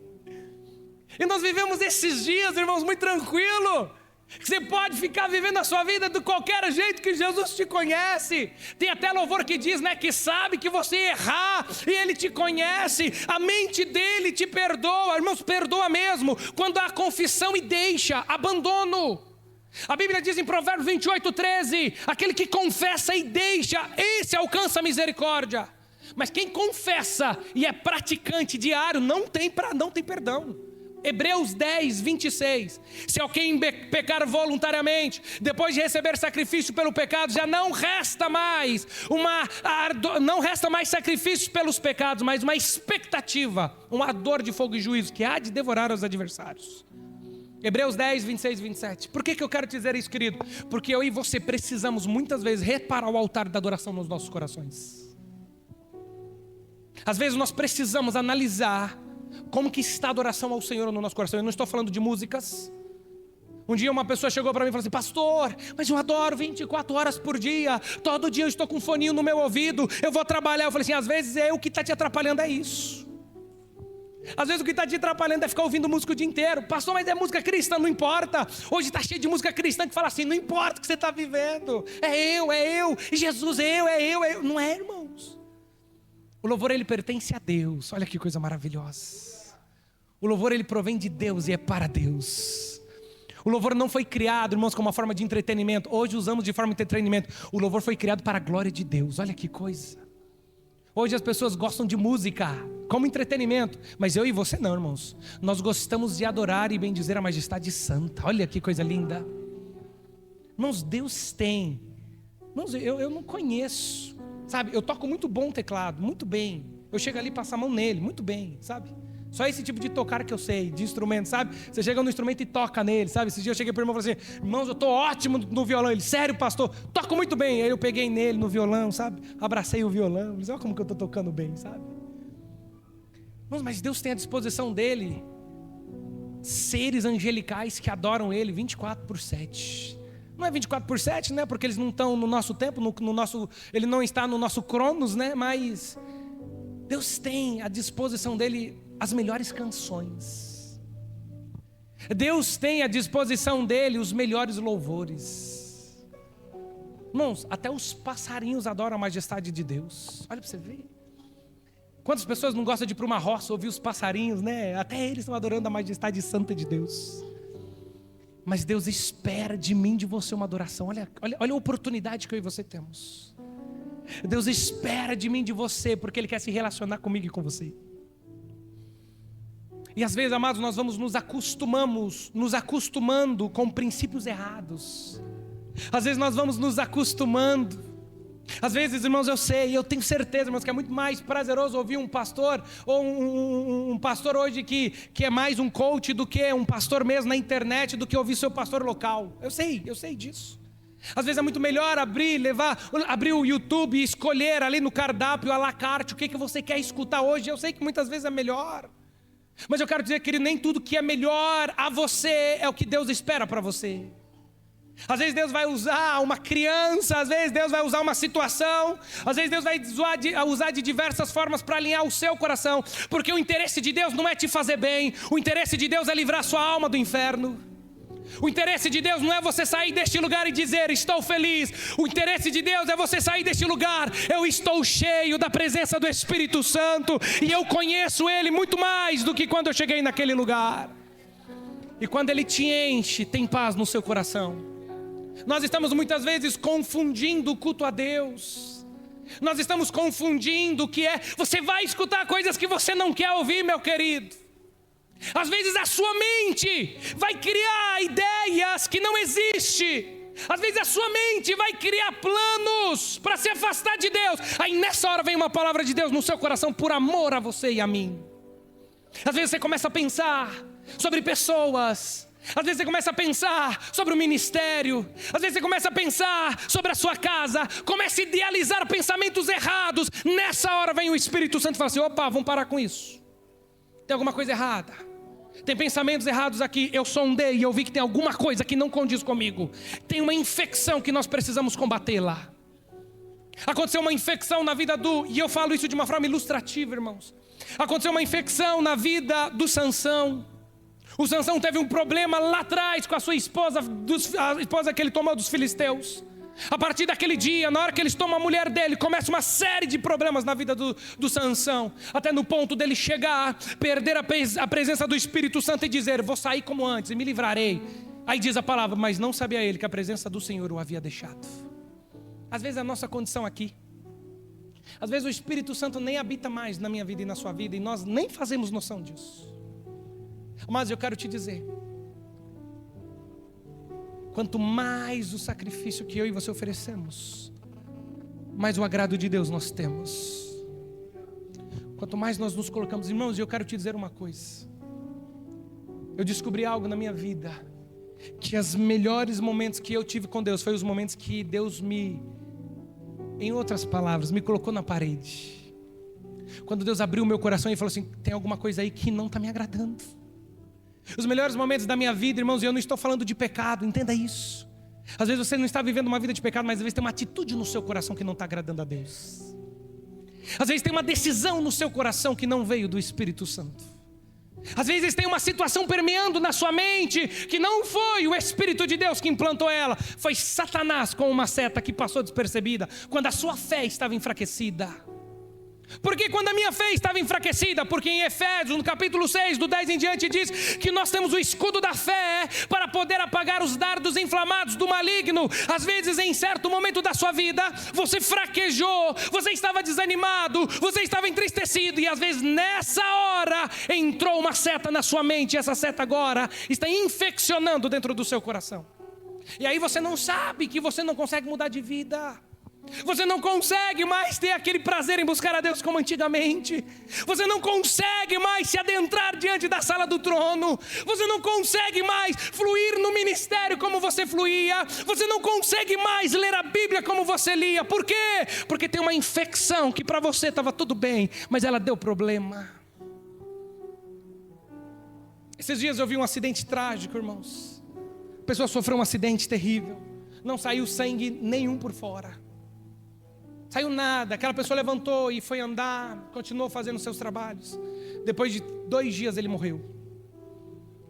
E nós vivemos esses dias, irmãos, muito tranquilo. Você pode ficar vivendo a sua vida de qualquer jeito, que Jesus te conhece. Tem até louvor que diz, né, que sabe que você errar e Ele te conhece. A mente dele te perdoa, irmãos, perdoa mesmo. Quando há confissão e deixa, abandono. A Bíblia diz em Provérbios 28:13, aquele que confessa e deixa, esse alcança a misericórdia. Mas quem confessa e é praticante diário não tem perdão. Hebreus 10:26, se alguém pecar voluntariamente, depois de receber sacrifício pelo pecado, já não resta mais sacrifício pelos pecados, mas uma expectativa, um ardor de fogo e juízo que há de devorar os adversários. Hebreus 10:26-27. Por que eu quero te dizer isso, querido? Porque eu e você precisamos muitas vezes reparar o altar da adoração nos nossos corações. Às vezes nós precisamos analisar como que está a adoração ao Senhor no nosso coração. Eu não estou falando de músicas. Um dia uma pessoa chegou para mim e falou assim: pastor, mas eu adoro 24 horas por dia, todo dia eu estou com um foninho no meu ouvido, eu vou trabalhar. Eu falei assim: às vezes o que está te atrapalhando é isso. Às vezes o que está te atrapalhando é ficar ouvindo música o dia inteiro. Pastor, mas é música cristã, não importa. Hoje está cheio de música cristã que fala assim: não importa o que você está vivendo, é eu, Jesus, é eu. Não é, irmãos. O louvor, ele pertence a Deus. Olha que coisa maravilhosa. O louvor, ele provém de Deus e é para Deus. O louvor não foi criado, irmãos, como uma forma de entretenimento. Hoje usamos de forma de entretenimento. O louvor foi criado para a glória de Deus. Olha que coisa. Hoje as pessoas gostam de música como entretenimento, mas eu e você não, irmãos. Nós gostamos de adorar e bendizer a majestade santa. Olha que coisa linda. Irmãos, Deus tem. Irmãos, eu não conheço, sabe? Eu toco muito bom teclado, muito bem. Eu chego ali e passo a mão nele, muito bem, sabe? Só esse tipo de tocar que eu sei, de instrumento, sabe? Você chega no instrumento e toca nele, sabe? Esse dia eu cheguei para o irmão e falei assim: irmãos, eu estou ótimo no violão. Ele: sério, pastor? Toco muito bem. Aí eu peguei nele no violão, sabe? Abracei o violão. Ele disse: olha como que eu estou tocando bem, sabe? Irmãos, mas Deus tem à disposição dele seres angelicais que adoram ele 24/7. Não é 24/7, né? Porque eles não estão no nosso tempo, ele não está no nosso cronos, né? Mas Deus tem à disposição dele as melhores canções. Deus tem à disposição dele os melhores louvores. Irmãos, até os passarinhos adoram a majestade de Deus. Olha para você ver. Quantas pessoas não gostam de ir para uma roça ouvir os passarinhos, né? Até eles estão adorando a majestade santa de Deus. Mas Deus espera de mim, de você, uma adoração. Olha a oportunidade que eu e você temos. Deus espera de mim, de você, porque Ele quer se relacionar comigo e com você. E às vezes, amados, nós vamos nos acostumando com princípios errados. Às vezes nós vamos nos acostumando. Às vezes, irmãos, eu tenho certeza, irmãos, que é muito mais prazeroso ouvir um pastor, ou um pastor hoje que é mais um coach do que um pastor mesmo na internet, do que ouvir seu pastor local. Eu sei disso. Às vezes é muito melhor abrir o YouTube e escolher ali no cardápio à la carte o que você quer escutar hoje. Eu sei que muitas vezes é melhor. Mas eu quero dizer, querido, nem tudo que é melhor a você é o que Deus espera para você. Às vezes Deus vai usar uma criança, às vezes Deus vai usar uma situação, às vezes Deus vai usar de diversas formas para alinhar o seu coração, porque o interesse de Deus não é te fazer bem, o interesse de Deus é livrar sua alma do inferno. O interesse de Deus não é você sair deste lugar e dizer, estou feliz. O interesse de Deus é você sair deste lugar, eu estou cheio da presença do Espírito Santo, e eu conheço Ele muito mais do que quando eu cheguei naquele lugar. E quando Ele te enche, tem paz no seu coração. Nós estamos muitas vezes confundindo o culto a Deus. Nós estamos confundindo o que é. Você vai escutar coisas que você não quer ouvir, meu querido. Às vezes a sua mente vai criar ideias que não existem. Às vezes a sua mente vai criar planos para se afastar de Deus. Aí nessa hora vem uma palavra de Deus no seu coração por amor a você e a mim. Às vezes você começa a pensar sobre pessoas. Às vezes você começa a pensar sobre o ministério. Às vezes você começa a pensar sobre a sua casa. Começa a idealizar pensamentos errados. Nessa hora vem o Espírito Santo e fala assim, opa, vamos parar com isso. Tem alguma coisa errada. Tem pensamentos errados aqui. Eu sondei e eu vi que tem alguma coisa que não condiz comigo. Tem uma infecção que nós precisamos combater lá. Aconteceu uma infecção na vida e eu falo isso de uma forma ilustrativa, irmãos. Aconteceu uma infecção na vida do Sansão. O Sansão teve um problema lá atrás com a sua esposa, a esposa que ele tomou dos filisteus. A partir daquele dia, na hora que eles tomam a mulher dele, começa uma série de problemas na vida do Sansão, até no ponto dele chegar, perder a presença do Espírito Santo e dizer, vou sair como antes e me livrarei. Aí diz a palavra, mas não sabia ele que a presença do Senhor o havia deixado. Às vezes a nossa condição aqui, às vezes o Espírito Santo nem habita mais na minha vida e na sua vida, e nós nem fazemos noção disso. Mas eu quero te dizer, quanto mais o sacrifício que eu e você oferecemos, mais o agrado de Deus nós temos. Quanto mais nós nos colocamos, irmãos, eu quero te dizer uma coisa. Eu descobri algo na minha vida, que os melhores momentos que eu tive com Deus, foi os momentos que Deus em outras palavras, me colocou na parede. Quando Deus abriu o meu coração e falou assim, tem alguma coisa aí que não está me agradando. Os melhores momentos da minha vida, irmãos, e eu não estou falando de pecado, entenda isso. Às vezes você não está vivendo uma vida de pecado, mas às vezes tem uma atitude no seu coração que não está agradando a Deus. Às vezes tem uma decisão no seu coração que não veio do Espírito Santo. Às vezes tem uma situação permeando na sua mente que não foi o Espírito de Deus que implantou ela. Foi Satanás com uma seta que passou despercebida quando a sua fé estava enfraquecida. Porque quando a minha fé estava enfraquecida, porque em Efésios, no capítulo 6, do 10 em diante, diz que nós temos o escudo da fé para poder apagar os dardos inflamados do maligno. Às vezes em certo momento da sua vida, você fraquejou, você estava desanimado, você estava entristecido, e às vezes nessa hora entrou uma seta na sua mente, e essa seta agora está infeccionando dentro do seu coração. E aí você não sabe que você não consegue mudar de vida. Você não consegue mais ter aquele prazer em buscar a Deus como antigamente. Você não consegue mais se adentrar diante da sala do trono. Você não consegue mais fluir no ministério como você fluía. Você não consegue mais ler a Bíblia como você lia. Por quê? Porque tem uma infecção que para você estava tudo bem, mas ela deu problema. Esses dias eu vi um acidente trágico, irmãos. A pessoa sofreu um acidente terrível. Não saiu sangue nenhum por fora. Saiu nada, aquela pessoa levantou e foi andar, continuou fazendo seus trabalhos. Depois de 2 dias ele morreu.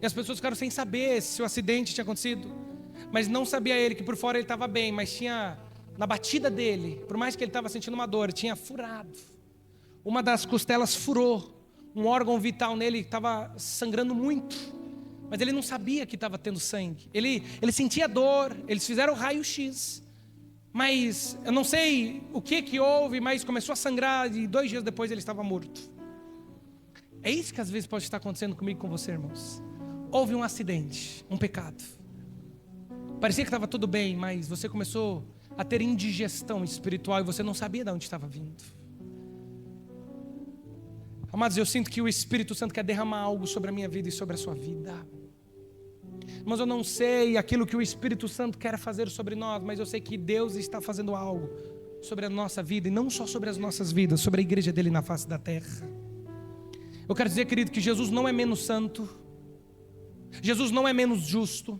E as pessoas ficaram sem saber se o acidente tinha acontecido. Mas não sabia ele que por fora ele estava bem, mas tinha, na batida dele, por mais que ele estava sentindo uma dor, tinha furado. Uma das costelas furou, um órgão vital nele estava sangrando muito. Mas ele não sabia que estava tendo sangue. Ele sentia dor, eles fizeram o raio-x. Mas eu não sei o que houve, mas começou a sangrar e 2 dias depois ele estava morto. É isso que às vezes pode estar acontecendo comigo e com você, irmãos. Houve um acidente, um pecado. Parecia que estava tudo bem, mas você começou a ter indigestão espiritual e você não sabia de onde estava vindo. Amados, eu sinto que o Espírito Santo quer derramar algo sobre a minha vida e sobre a sua vida. Mas eu não sei aquilo que o Espírito Santo quer fazer sobre nós, mas eu sei que Deus está fazendo algo sobre a nossa vida, e não só sobre as nossas vidas, sobre a igreja dele na face da terra. Eu quero dizer, querido, que Jesus não é menos santo, Jesus não é menos justo,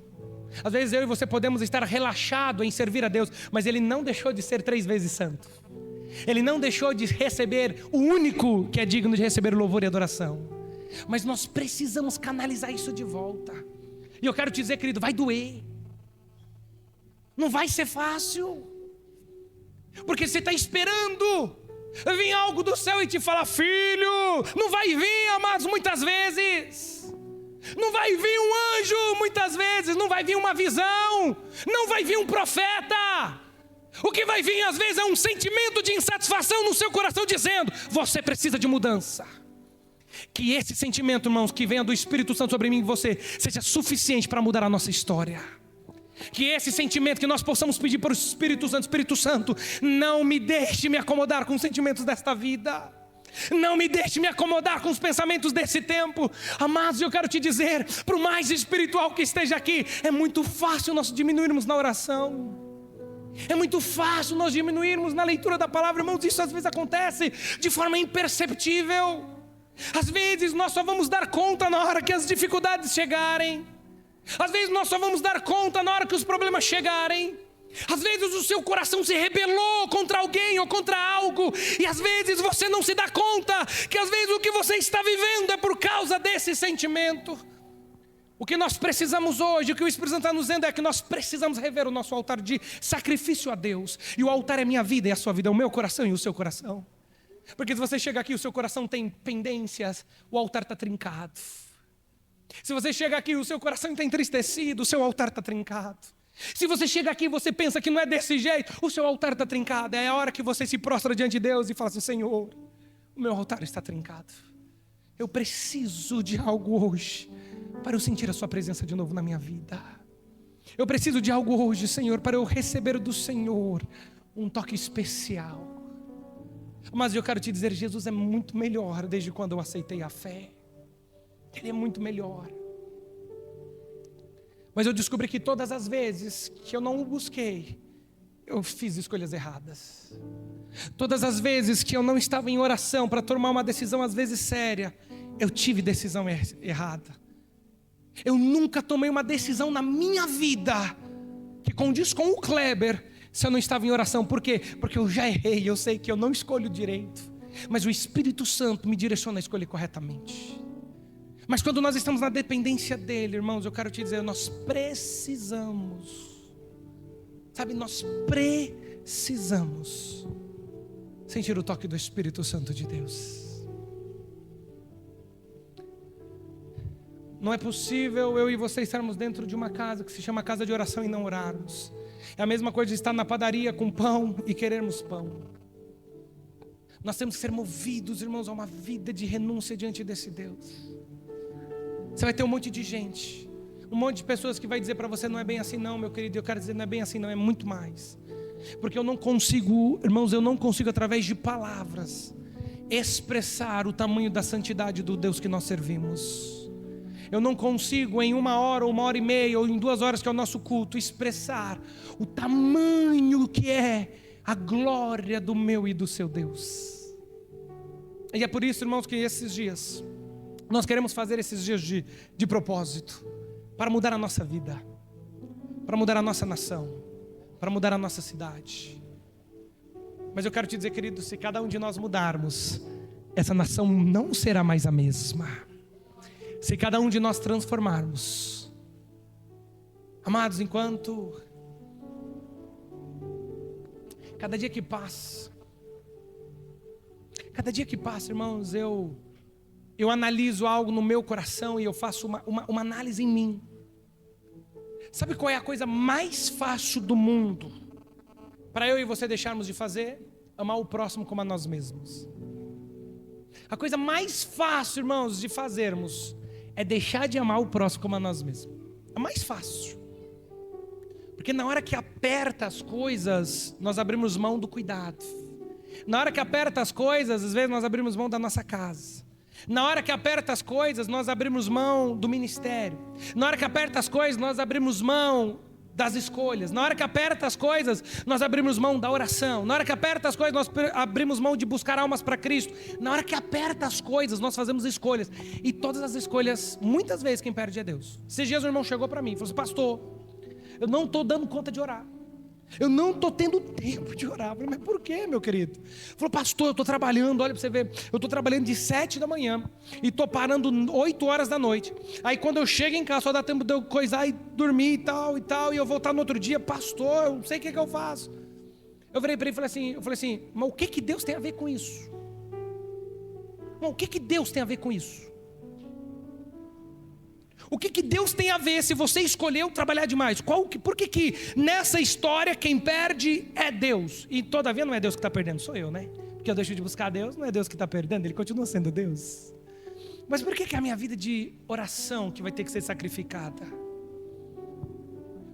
Às vezes eu e você podemos estar relaxados em servir a Deus, mas Ele não deixou de ser 3 vezes santo. Ele não deixou de receber o único que é digno de receber o louvor e adoração. Mas nós precisamos canalizar isso de volta. E eu quero te dizer, querido, vai doer. Não vai ser fácil. Porque você está esperando vir algo do céu e te falar: filho, não vai vir, amados, muitas vezes. Não vai vir um anjo muitas vezes. Não vai vir uma visão. Não vai vir um profeta. O que vai vir às vezes é um sentimento de insatisfação no seu coração dizendo: você precisa de mudança. Que esse sentimento, irmãos, que venha do Espírito Santo sobre mim e você, seja suficiente para mudar a nossa história. Que esse sentimento, que nós possamos pedir para o Espírito Santo, não me deixe me acomodar com os sentimentos desta vida. Não me deixe me acomodar com os pensamentos desse tempo. Amados, eu quero te dizer, para o mais espiritual que esteja aqui, é muito fácil nós diminuirmos na oração. É muito fácil nós diminuirmos na leitura da palavra, irmãos. Isso às vezes acontece de forma imperceptível. Às vezes nós só vamos dar conta na hora que as dificuldades chegarem. Às vezes nós só vamos dar conta na hora que os problemas chegarem. Às vezes o seu coração se rebelou contra alguém ou contra algo. E às vezes você não se dá conta que às vezes o que você está vivendo é por causa desse sentimento. O que nós precisamos hoje, o que o Espírito Santo está nos dizendo é que nós precisamos rever o nosso altar de sacrifício a Deus. E o altar é minha vida e a sua vida, é o meu coração e o seu coração. Porque se você chega aqui e o seu coração tem pendências, o altar está trincado. Se você chega aqui e o seu coração está entristecido, o seu altar está trincado. Se você chega aqui e você pensa que não é desse jeito, o seu altar está trincado. É a hora que você se prostra diante de Deus e fala assim: Senhor, o meu altar está trincado. Eu preciso de algo hoje para eu sentir a sua presença de novo na minha vida. Eu preciso de algo hoje, Senhor, para eu receber do Senhor um toque especial. Mas eu quero te dizer, Jesus é muito melhor desde quando eu aceitei a fé. Ele é muito melhor. Mas eu descobri que todas as vezes que eu não o busquei, eu fiz escolhas erradas. Todas as vezes que eu não estava em oração para tomar uma decisão às vezes séria, eu tive decisão errada. Eu nunca tomei uma decisão na minha vida que condiz com o Kleber se eu não estava em oração. Por quê? Porque eu já errei, eu sei que eu não escolho direito, mas o Espírito Santo me direciona a escolher corretamente. Mas quando nós estamos na dependência dele, irmãos, eu quero te dizer, nós precisamos, nós precisamos sentir o toque do Espírito Santo de Deus. Não é possível eu e você estarmos dentro de uma casa que se chama casa de oração e não orarmos. É a mesma coisa de estar na padaria com pão e querermos pão. Nós temos que ser movidos, irmãos, a uma vida de renúncia diante desse Deus. Você vai ter um monte de gente, um monte de pessoas que vai dizer para você: não é bem assim não, meu querido. Eu quero dizer, não é bem assim não, é muito mais. Porque eu não consigo, irmãos, através de palavras expressar o tamanho da santidade do Deus que nós servimos. Eu não consigo em 1 hora, ou 1h30, ou em 2 horas que é o nosso culto, expressar o tamanho que é a glória do meu e do seu Deus. E é por isso, irmãos, que esses dias, nós queremos fazer esses dias de propósito, para mudar a nossa vida, para mudar a nossa nação, para mudar a nossa cidade. Mas eu quero te dizer, querido, se cada um de nós mudarmos, essa nação não será mais a mesma. Se cada um de nós transformarmos, amados, enquanto cada dia que passa, irmãos, eu analiso algo no meu coração e eu faço uma análise em mim. Sabe qual é a coisa mais fácil do mundo para eu e você deixarmos de fazer? Amar o próximo como a nós mesmos. A coisa mais fácil, irmãos, de fazermos é deixar de amar o próximo como a nós mesmos. É mais fácil. Porque na hora que aperta as coisas, nós abrimos mão do cuidado. Na hora que aperta as coisas, às vezes nós abrimos mão da nossa casa. Na hora que aperta as coisas, nós abrimos mão do ministério. Na hora que aperta as coisas, nós abrimos mão das escolhas. Na hora que aperta as coisas, nós abrimos mão da oração. Na hora que aperta as coisas, nós abrimos mão de buscar almas para Cristo. Na hora que aperta as coisas, nós fazemos escolhas. E todas as escolhas, muitas vezes quem perde é Deus. Esses dias o irmão chegou para mim e falou assim: pastor, Eu não estou dando conta de orar. Eu não estou tendo tempo de orar. Eu falei, mas por quê, meu querido? Ele falou, pastor, eu estou trabalhando, olha para você ver. Eu estou trabalhando de 7 da manhã e estou parando 8 horas da noite. Aí quando eu chego em casa, só dá tempo de eu coisar e dormir e tal. E eu voltar no outro dia, pastor, eu não sei o que eu faço. Eu virei para ele e falei assim, mas o que Deus tem a ver com isso? Mas o que Deus tem a ver com isso? O que Deus tem a ver se você escolheu trabalhar demais? Por que nessa história quem perde é Deus? E todavia não é Deus que está perdendo, sou eu, né? Porque eu deixo de buscar Deus, não é Deus que está perdendo, Ele continua sendo Deus. Mas por que a minha vida de oração que vai ter que ser sacrificada?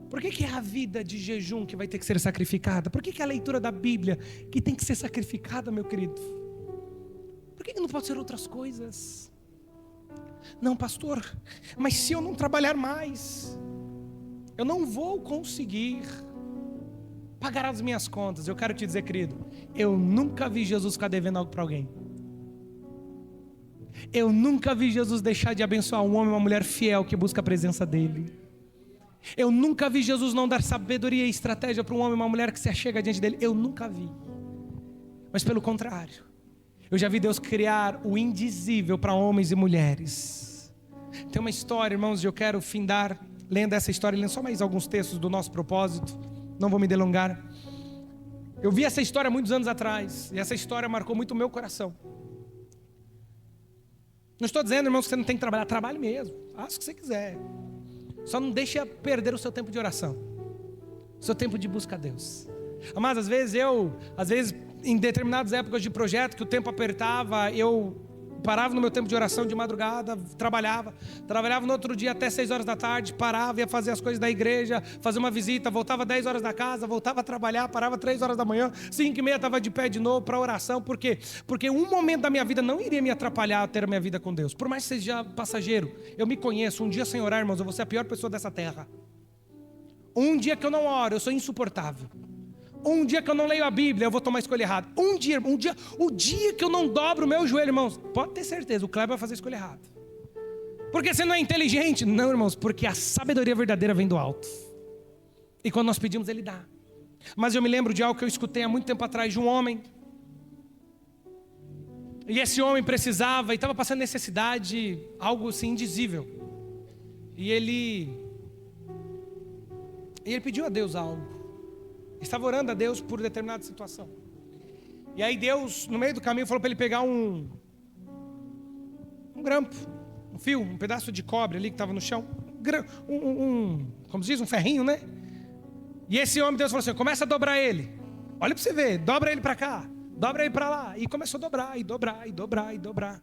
Por que é a vida de jejum que vai ter que ser sacrificada? Por que a leitura da Bíblia que tem que ser sacrificada, meu querido? Por que não pode ser outras coisas? Não, pastor, mas se eu não trabalhar mais, eu não vou conseguir pagar as minhas contas. Eu quero te dizer, querido, eu nunca vi Jesus ficar devendo algo para alguém. Eu nunca vi Jesus deixar de abençoar um homem ou uma mulher fiel que busca a presença dele. Eu nunca vi Jesus não dar sabedoria e estratégia para um homem ou uma mulher que se achega diante dele. Eu nunca vi. Mas pelo contrário, eu já vi Deus criar o indizível para homens e mulheres. Tem uma história, irmãos, e eu quero findar lendo essa história, lendo só mais alguns textos do nosso propósito. Não vou me delongar. Eu vi essa história muitos anos atrás, e essa história marcou muito o meu coração. Não estou dizendo, irmãos, que você não tem que trabalhar. Trabalhe mesmo, faça o que você quiser. Só não deixe perder o seu tempo de oração, o seu tempo de busca a Deus. Mas às vezes em determinadas épocas de projeto que o tempo apertava, eu parava no meu tempo de oração de madrugada, trabalhava no outro dia até 6 horas da tarde, parava, ia fazer as coisas da igreja, fazer uma visita, voltava 10 horas da casa, voltava a trabalhar, parava 3 horas da manhã, 5h30 estava de pé de novo para oração. Por quê? Porque um momento da minha vida não iria me atrapalhar a ter a minha vida com Deus. Por mais que seja passageiro, eu me conheço, um dia sem orar, irmãos, eu vou ser a pior pessoa dessa terra. Um dia que eu não oro, eu sou insuportável. Um dia que eu não leio a Bíblia, eu vou tomar a escolha errada. O dia que eu não dobro o meu joelho, irmãos, pode ter certeza, o Kleber vai fazer a escolha errada. Porque você não é inteligente? Não, irmãos, porque a sabedoria verdadeira vem do alto. E quando nós pedimos, Ele dá. Mas eu me lembro de algo que eu escutei há muito tempo atrás de um homem. E esse homem precisava, e estava passando necessidade, algo assim indizível. E ele pediu a Deus algo. Estava orando a Deus por determinada situação. E aí Deus, no meio do caminho, falou para ele pegar um grampo, um fio, um pedaço de cobre ali que estava no chão. Como se diz, um ferrinho, né? E esse homem, Deus falou assim, começa a dobrar ele. Olha para você ver, dobra ele para cá, dobra ele para lá. E começou a dobrar, e dobrar, e dobrar, e dobrar.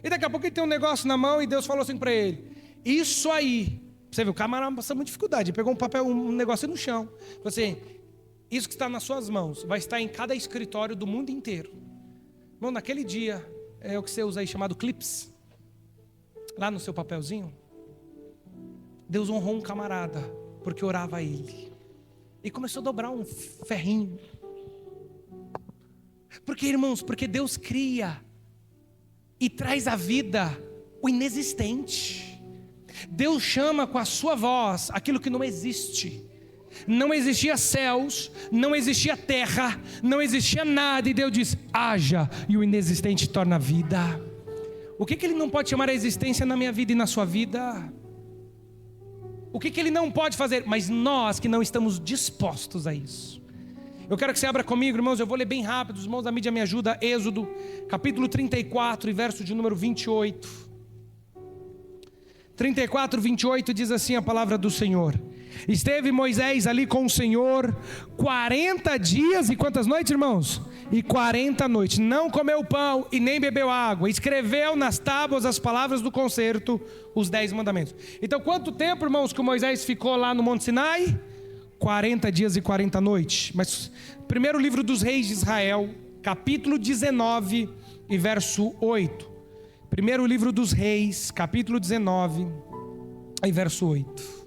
E daqui a pouco ele tem um negócio na mão e Deus falou assim para ele, isso aí. Você vê, o camarada passou muita dificuldade. Ele pegou um papel, um negócio no chão. Falou assim, isso que está nas suas mãos vai estar em cada escritório do mundo inteiro. Irmão, naquele dia, é o que você usa aí chamado clips, lá no seu papelzinho. Deus honrou um camarada, porque orava a ele. E começou a dobrar um ferrinho. Porque, irmãos, porque Deus cria e traz à vida o inexistente. Deus chama com a sua voz aquilo que não existe. Não existia céus, não existia terra, não existia nada. E Deus diz, haja, e o inexistente torna vida. O que Ele não pode chamar a existência na minha vida e na sua vida? O que Ele não pode fazer? Mas nós que não estamos dispostos a isso. Eu quero que você abra comigo, irmãos, eu vou ler bem rápido. Os irmãos da mídia me ajudam. Êxodo, capítulo 34 e verso de número 28. 34, 28 diz assim a palavra do Senhor. Esteve Moisés ali com o Senhor 40 dias e quantas noites, irmãos? E 40 noites. Não comeu pão e nem bebeu água. Escreveu nas tábuas as palavras do concerto, os 10 mandamentos. Então quanto tempo, irmãos, que Moisés ficou lá no Monte Sinai? 40 dias e 40 noites. Mas primeiro livro dos reis de Israel, capítulo 19 e verso 8. Primeiro livro dos reis, capítulo 19 e verso 8.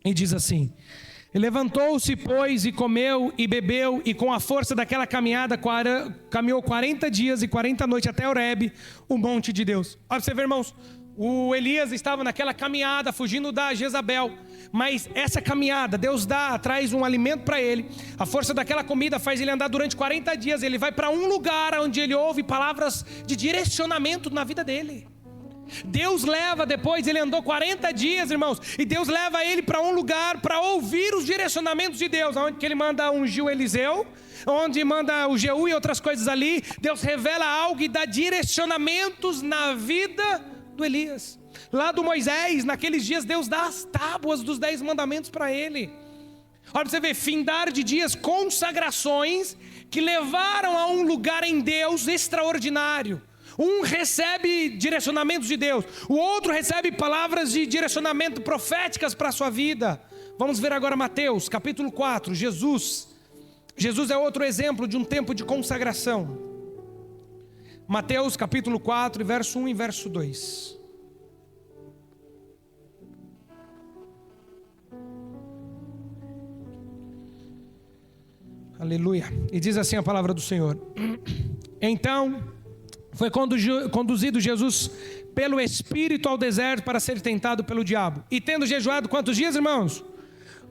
E diz assim, E levantou-se, pois, e comeu e bebeu, e com a força daquela caminhada, caminhou 40 dias e 40 noites até Horebe, o monte de Deus. Olha para você ver, irmãos, o Elias estava naquela caminhada, fugindo da Jezabel, mas essa caminhada, Deus traz um alimento para ele, a força daquela comida faz ele andar durante 40 dias, ele vai para um lugar onde ele ouve palavras de direcionamento na vida dele. Deus leva depois, ele andou 40 dias, irmãos, e Deus leva ele para um lugar para ouvir os direcionamentos de Deus, onde que ele manda ungir o Eliseu, onde manda o Jeú e outras coisas ali. Deus revela algo e dá direcionamentos na vida do Elias. Lá do Moisés, naqueles dias Deus dá as tábuas dos 10 mandamentos para ele. Olha para você ver, findar de dias, consagrações que levaram a um lugar em Deus extraordinário. Um recebe direcionamentos de Deus, o outro recebe palavras de direcionamento proféticas para a sua vida. Vamos ver agora Mateus capítulo 4, Jesus é outro exemplo de um tempo de consagração. Mateus capítulo 4, verso 1 e verso 2. Aleluia. E diz assim a palavra do Senhor: Então foi conduzido Jesus pelo Espírito ao deserto para ser tentado pelo diabo. E tendo jejuado quantos dias, irmãos?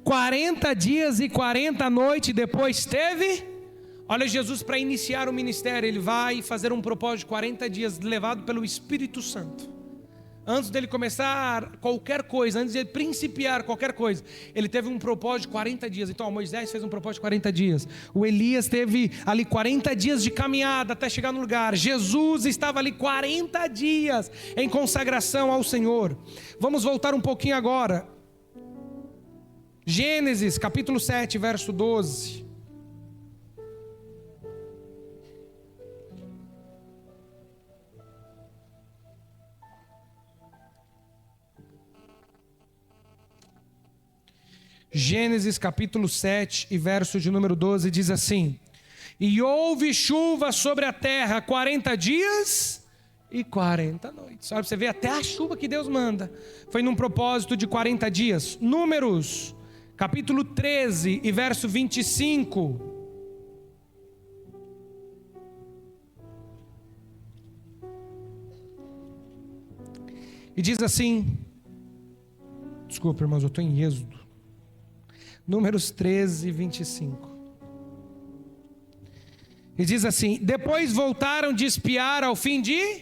40 dias e 40 noites depois teve... Olha, Jesus, para iniciar o ministério, ele vai fazer um propósito de 40 dias levado pelo Espírito Santo. Antes dele começar qualquer coisa, antes de ele principiar qualquer coisa, ele teve um propósito de 40 dias. Então, Moisés fez um propósito de 40 dias. O Elias teve ali 40 dias de caminhada até chegar no lugar. Jesus estava ali 40 dias em consagração ao Senhor. Vamos voltar um pouquinho agora. Gênesis, capítulo 7, verso 12. Gênesis capítulo 7 e verso de número 12 diz assim: E houve chuva sobre a terra 40 dias e 40 noites. Olha, você vê, até a chuva que Deus manda foi num propósito de 40 dias. Números capítulo 13 e verso 25. E diz assim, desculpa, irmãos, eu estou em Êxodo. Números 13, 25. E diz assim: Depois voltaram de espiar ao fim de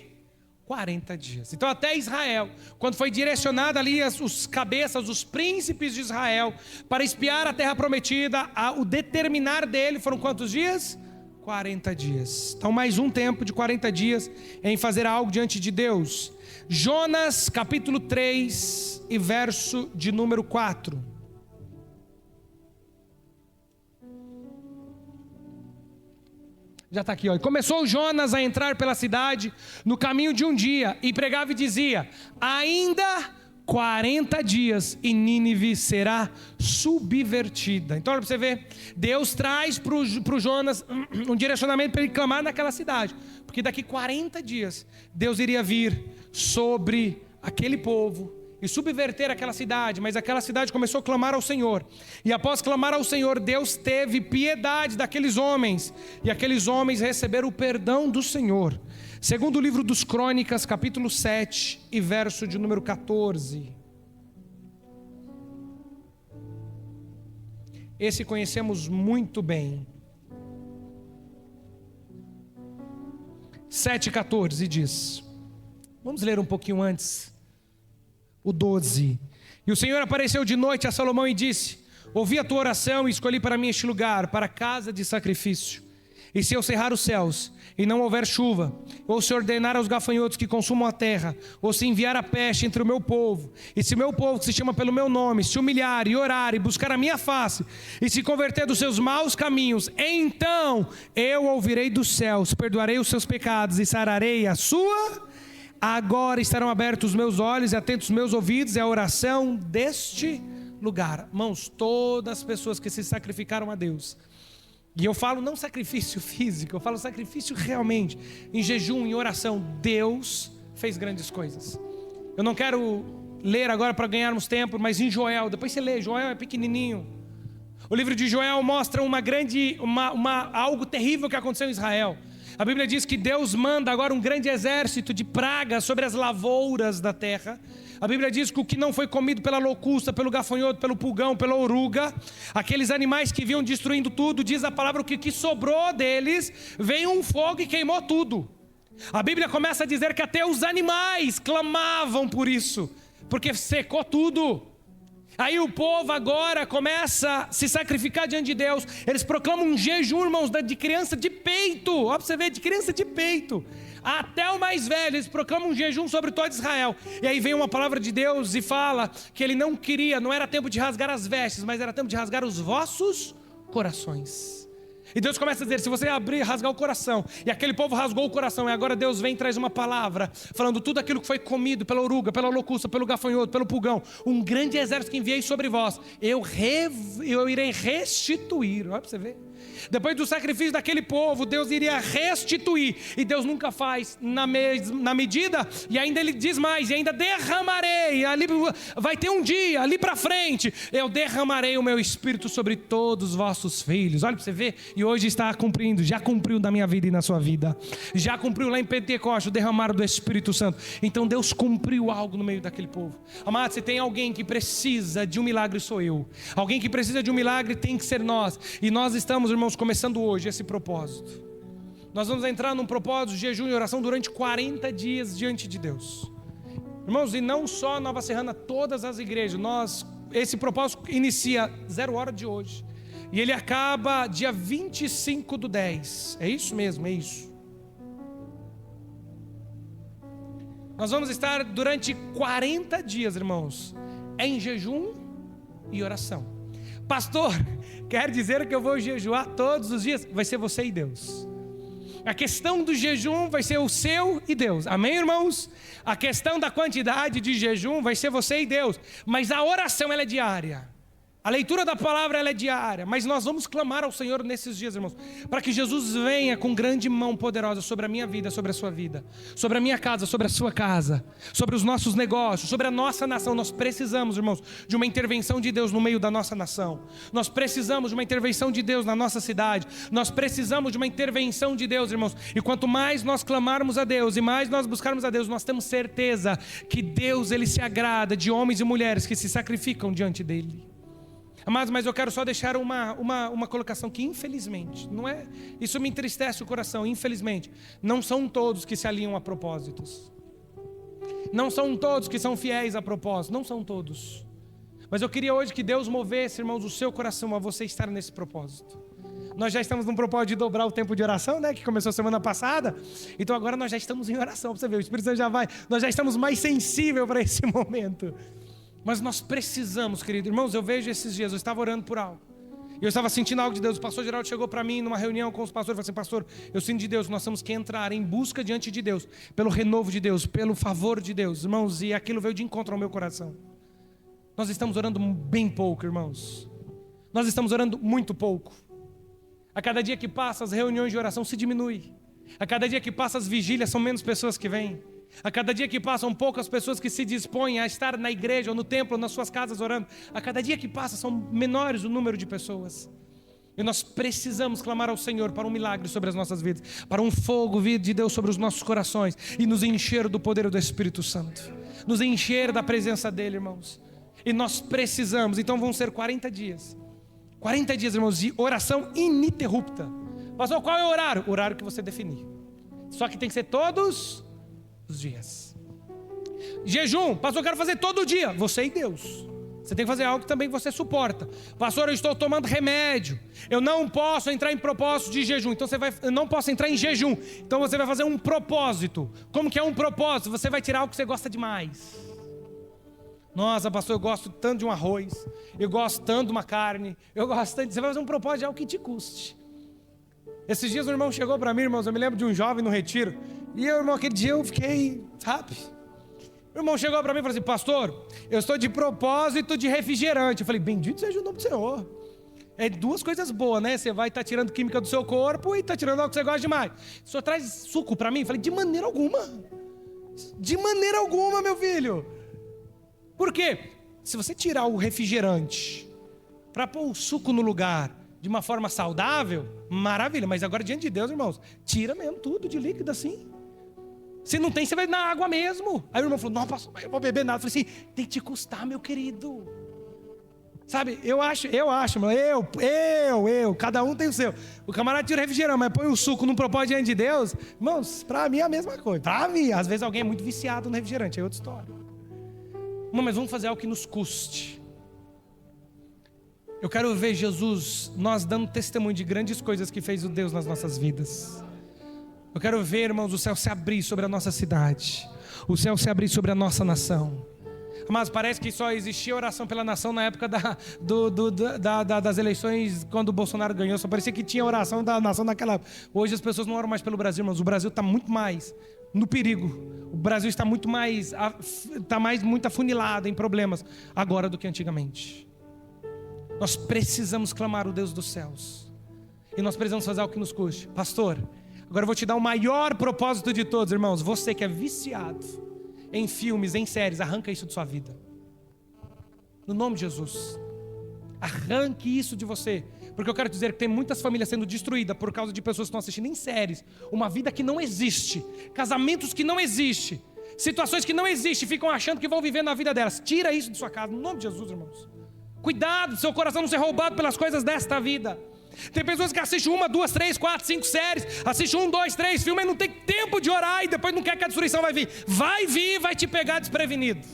40 dias. Então até Israel, quando foi direcionado ali os cabeças, os príncipes de Israel, para espiar a terra prometida, o determinar dele foram quantos dias? 40 dias. Então mais um tempo de 40 dias em fazer algo diante de Deus. Jonas capítulo 3 e verso de número 4. Já está aqui, ó. Começou Jonas a entrar pela cidade no caminho de um dia e pregava e dizia: ainda 40 dias e Nínive será subvertida. Então olha para você ver, Deus traz para o Jonas um direcionamento para ele clamar naquela cidade, porque daqui 40 dias Deus iria vir sobre aquele povo e subverter aquela cidade. Mas aquela cidade começou a clamar ao Senhor, e após clamar ao Senhor, Deus teve piedade daqueles homens, e aqueles homens receberam o perdão do Senhor. Segundo o livro dos Crônicas, capítulo 7 e verso de número 14. Esse conhecemos muito bem. 7,14 diz, vamos ler um pouquinho antes, o 12. E o Senhor apareceu de noite a Salomão e disse: ouvi a tua oração e escolhi para mim este lugar, para a casa de sacrifício. E se eu cerrar os céus e não houver chuva, ou se ordenar aos gafanhotos que consumam a terra, ou se enviar a peste entre o meu povo, e se o meu povo que se chama pelo meu nome se humilhar e orar e buscar a minha face, e se converter dos seus maus caminhos, então eu ouvirei dos céus, perdoarei os seus pecados e sararei a sua... Agora estarão abertos os meus olhos e atentos os meus ouvidos, é a oração deste lugar. Irmãos, todas as pessoas que se sacrificaram a Deus, e eu falo não sacrifício físico, eu falo sacrifício realmente, em jejum, em oração, Deus fez grandes coisas. Eu não quero ler agora para ganharmos tempo, mas em Joel, depois você lê, Joel é pequenininho, O livro de Joel mostra algo terrível que aconteceu em Israel. A Bíblia diz que Deus manda agora um grande exército de pragas sobre as lavouras da terra. A Bíblia diz que o que não foi comido pela locusta, pelo gafanhoto, pelo pulgão, pela oruga, aqueles animais que vinham destruindo tudo, diz a palavra que o que sobrou deles, veio um fogo e queimou tudo. A Bíblia começa a dizer que até os animais clamavam por isso, porque secou tudo. Aí o povo agora começa a se sacrificar diante de Deus. Eles proclamam um jejum, irmãos, de criança de peito. Ó, pra você ver, de criança de peito até o mais velho, eles proclamam um jejum sobre todo Israel. E aí vem uma palavra de Deus e fala que ele não queria, não era tempo de rasgar as vestes, mas era tempo de rasgar os vossos corações. E Deus começa a dizer, se você abrir, rasgar o coração. E aquele povo rasgou o coração. E agora Deus vem e traz uma palavra, falando tudo aquilo que foi comido pela oruga, pela locusta, pelo gafanhoto, pelo pulgão. Um grande exército que enviei sobre vós. Eu irei restituir. Olha para você ver. Depois do sacrifício daquele povo, Deus iria restituir. E Deus nunca faz na medida. E ainda Ele diz mais, e ainda derramarei. Ali vai ter um dia, ali para frente, eu derramarei o meu Espírito sobre todos os vossos filhos. Olha para você ver. E hoje está cumprindo, já cumpriu na minha vida e na sua vida. Já cumpriu lá em Pentecostes o derramar do Espírito Santo. Então Deus cumpriu algo no meio daquele povo. Amado, se tem alguém que precisa de um milagre, sou eu. Alguém que precisa de um milagre tem que ser nós. E nós estamos, irmãos, começando hoje esse propósito. Nós vamos entrar num propósito de jejum e oração durante 40 dias diante de Deus. Irmãos, e não só Nova Serrana, todas as igrejas. Esse propósito inicia 0 de hoje. E ele acaba dia 25/10. É isso mesmo, é isso. Nós vamos estar durante 40 dias, irmãos, em jejum e oração. Pastor, quer dizer que eu vou jejuar todos os dias? Vai ser você e Deus. A questão do jejum vai ser o seu e Deus. Amém, irmãos? A questão da quantidade de jejum vai ser você e Deus. Mas a oração, ela é diária. A leitura da palavra, ela é diária. Mas nós vamos clamar ao Senhor nesses dias, irmãos, para que Jesus venha com grande mão poderosa sobre a minha vida, sobre a sua vida, sobre a minha casa, sobre a sua casa, sobre os nossos negócios, sobre a nossa nação. Nós precisamos, irmãos, de uma intervenção de Deus no meio da nossa nação. Nós precisamos de uma intervenção de Deus na nossa cidade. Nós precisamos de uma intervenção de Deus, irmãos. E quanto mais nós clamarmos a Deus e mais nós buscarmos a Deus, nós temos certeza que Deus, Ele se agrada de homens e mulheres que se sacrificam diante dEle. Amados, mas eu quero só deixar uma colocação que infelizmente, não é, isso me entristece o coração, infelizmente, não são todos que se alinham a propósitos. Não são todos que são fiéis a propósitos, não são todos. Mas eu queria hoje que Deus movesse, irmãos, o seu coração a você estar nesse propósito. Nós já estamos num propósito de dobrar o tempo de oração, né? Que começou semana passada. Então agora nós já estamos em oração, para você ver, o Espírito Santo já vai, nós já estamos mais sensíveis para esse momento. Mas nós precisamos, querido. Irmãos, eu vejo esses dias, eu estava orando por algo. E eu estava sentindo algo de Deus. O pastor Geraldo chegou para mim numa reunião com os pastores e falou assim: pastor, eu sinto de Deus, nós temos que entrar em busca diante de Deus, pelo renovo de Deus, pelo favor de Deus. Irmãos, e aquilo veio de encontro ao meu coração. Nós estamos orando bem pouco, irmãos. Nós estamos orando muito pouco. A cada dia que passa, as reuniões de oração se diminuem. A cada dia que passa, as vigílias, são menos pessoas que vêm. A cada dia que passa, são poucas pessoas que se dispõem a estar na igreja, ou no templo, ou nas suas casas orando. A cada dia que passa, são menores o número de pessoas. E nós precisamos clamar ao Senhor para um milagre sobre as nossas vidas, para um fogo de Deus sobre os nossos corações, e nos encher do poder do Espírito Santo, nos encher da presença dEle, irmãos. E nós precisamos, então vão ser 40 dias. 40 dias, irmãos, de oração ininterrupta. Pastor, qual é o horário? O horário que você definir. Só que tem que ser todos os dias. Jejum, pastor, eu quero fazer todo dia. Você e Deus. Você tem que fazer algo que também você suporta. Pastor, eu estou tomando remédio, eu não posso entrar em propósito de jejum. Então eu não posso entrar em jejum. Então você vai fazer um propósito. Como que é um propósito? Você vai tirar algo que você gosta demais. Nossa, pastor, eu gosto tanto de um arroz, eu gosto tanto de uma carne, eu gosto tanto. Você vai fazer um propósito de algo que te custe. Esses dias um irmão chegou para mim, irmãos, eu me lembro de um jovem no retiro. E eu, irmão, aquele dia eu fiquei, sabe? O irmão chegou para mim e falou assim: pastor, eu estou de propósito de refrigerante. Eu falei: bendito seja o nome do Senhor. É duas coisas boas, né? Você vai estar tirando química do seu corpo e está tirando algo que você gosta demais. O senhor traz suco para mim? Eu falei: de maneira alguma. De maneira alguma, meu filho. Por quê? Se você tirar o refrigerante para pôr o suco no lugar de uma forma saudável, maravilha. Mas agora diante de Deus, irmãos, tira mesmo tudo de líquido assim. Se não tem, você vai na água mesmo. Aí o irmão falou, não, pastor, eu vou beber nada. Eu falei assim, tem que te custar, meu querido. Sabe, eu acho, cada um tem o seu. O camarada tira o refrigerante, mas põe o suco num propósito diante de Deus. Irmãos, pra mim é a mesma coisa. Pra mim, às vezes alguém é muito viciado no refrigerante, é outra história. Mas vamos fazer algo que nos custe. Eu quero ver Jesus, nós dando testemunho de grandes coisas que fez o Deus nas nossas vidas. Eu quero ver, irmãos, o céu se abrir sobre a nossa cidade, o céu se abrir sobre a nossa nação. Mas parece que só existia oração pela nação na época das eleições, quando o Bolsonaro ganhou. Só parecia que tinha oração da nação naquela época. Hoje as pessoas não oram mais pelo Brasil, mas o Brasil está muito mais no perigo. O Brasil está muito afunilado em problemas agora do que antigamente. Nós precisamos clamar o Deus dos céus. E nós precisamos fazer algo que nos custe. Pastor, agora eu vou te dar o maior propósito de todos, irmãos. Você que é viciado em filmes, em séries, arranca isso de sua vida. No nome de Jesus. Arranque isso de você. Porque eu quero dizer que tem muitas famílias sendo destruídas por causa de pessoas que estão assistindo em séries. Uma vida que não existe. Casamentos que não existem. Situações que não existem. Ficam achando que vão viver na vida delas. Tira isso de sua casa. No nome de Jesus, irmãos. Cuidado, seu coração não ser roubado pelas coisas desta vida. Tem pessoas que assistem 1, 2, 3, 4, 5 séries, assistem 1, 2, 3 filmes, mas não tem tempo de orar e depois não quer que a destruição vai vir. Vai vir, vai te pegar desprevenido.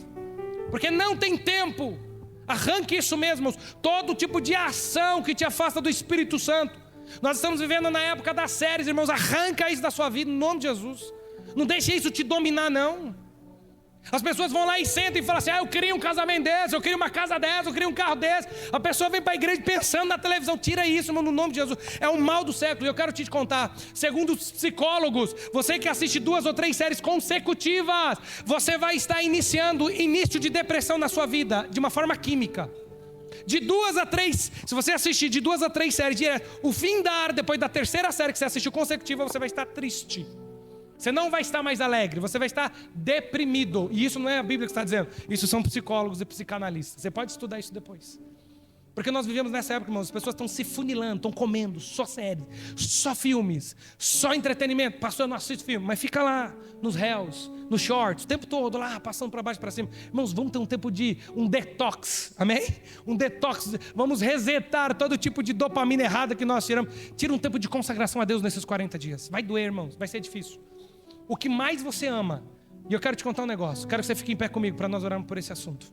Porque não tem tempo. Arranque isso mesmo. Todo tipo de ação que te afasta do Espírito Santo. Nós estamos vivendo na época das séries, irmãos. Arranca isso da sua vida, em nome de Jesus. Não deixe isso te dominar, não. As pessoas vão lá e sentam e falam assim, eu queria um casamento desse, eu queria uma casa dessa, eu queria um carro desse. A pessoa vem para a igreja pensando na televisão. Tira isso, irmão, no nome de Jesus. É o mal do século. E eu quero te contar, segundo os psicólogos, você que assiste 2 ou 3 séries consecutivas, você vai estar iniciando início de depressão na sua vida, de uma forma química. De 2 a 3, se você assistir de 2 a 3 séries direto, o findar, depois da 3ª série que você assistiu consecutiva, você vai estar triste. Você não vai estar mais alegre, você vai estar deprimido. E isso não é a Bíblia que está dizendo. Isso são psicólogos e psicanalistas. Você pode estudar isso depois. Porque nós vivemos nessa época, irmãos, as pessoas estão se funilando, estão comendo só séries, só filmes, só entretenimento. Pastor, eu não assisto filme, mas fica lá nos reels, nos shorts, o tempo todo lá, passando para baixo e para cima. Irmãos, vamos ter um tempo de um detox, amém? Um detox, vamos resetar todo tipo de dopamina errada que nós tiramos. Tira um tempo de consagração a Deus nesses 40 dias. Vai doer, irmãos, vai ser difícil. O que mais você ama, e eu quero te contar um negócio, quero que você fique em pé comigo para nós orarmos por esse assunto.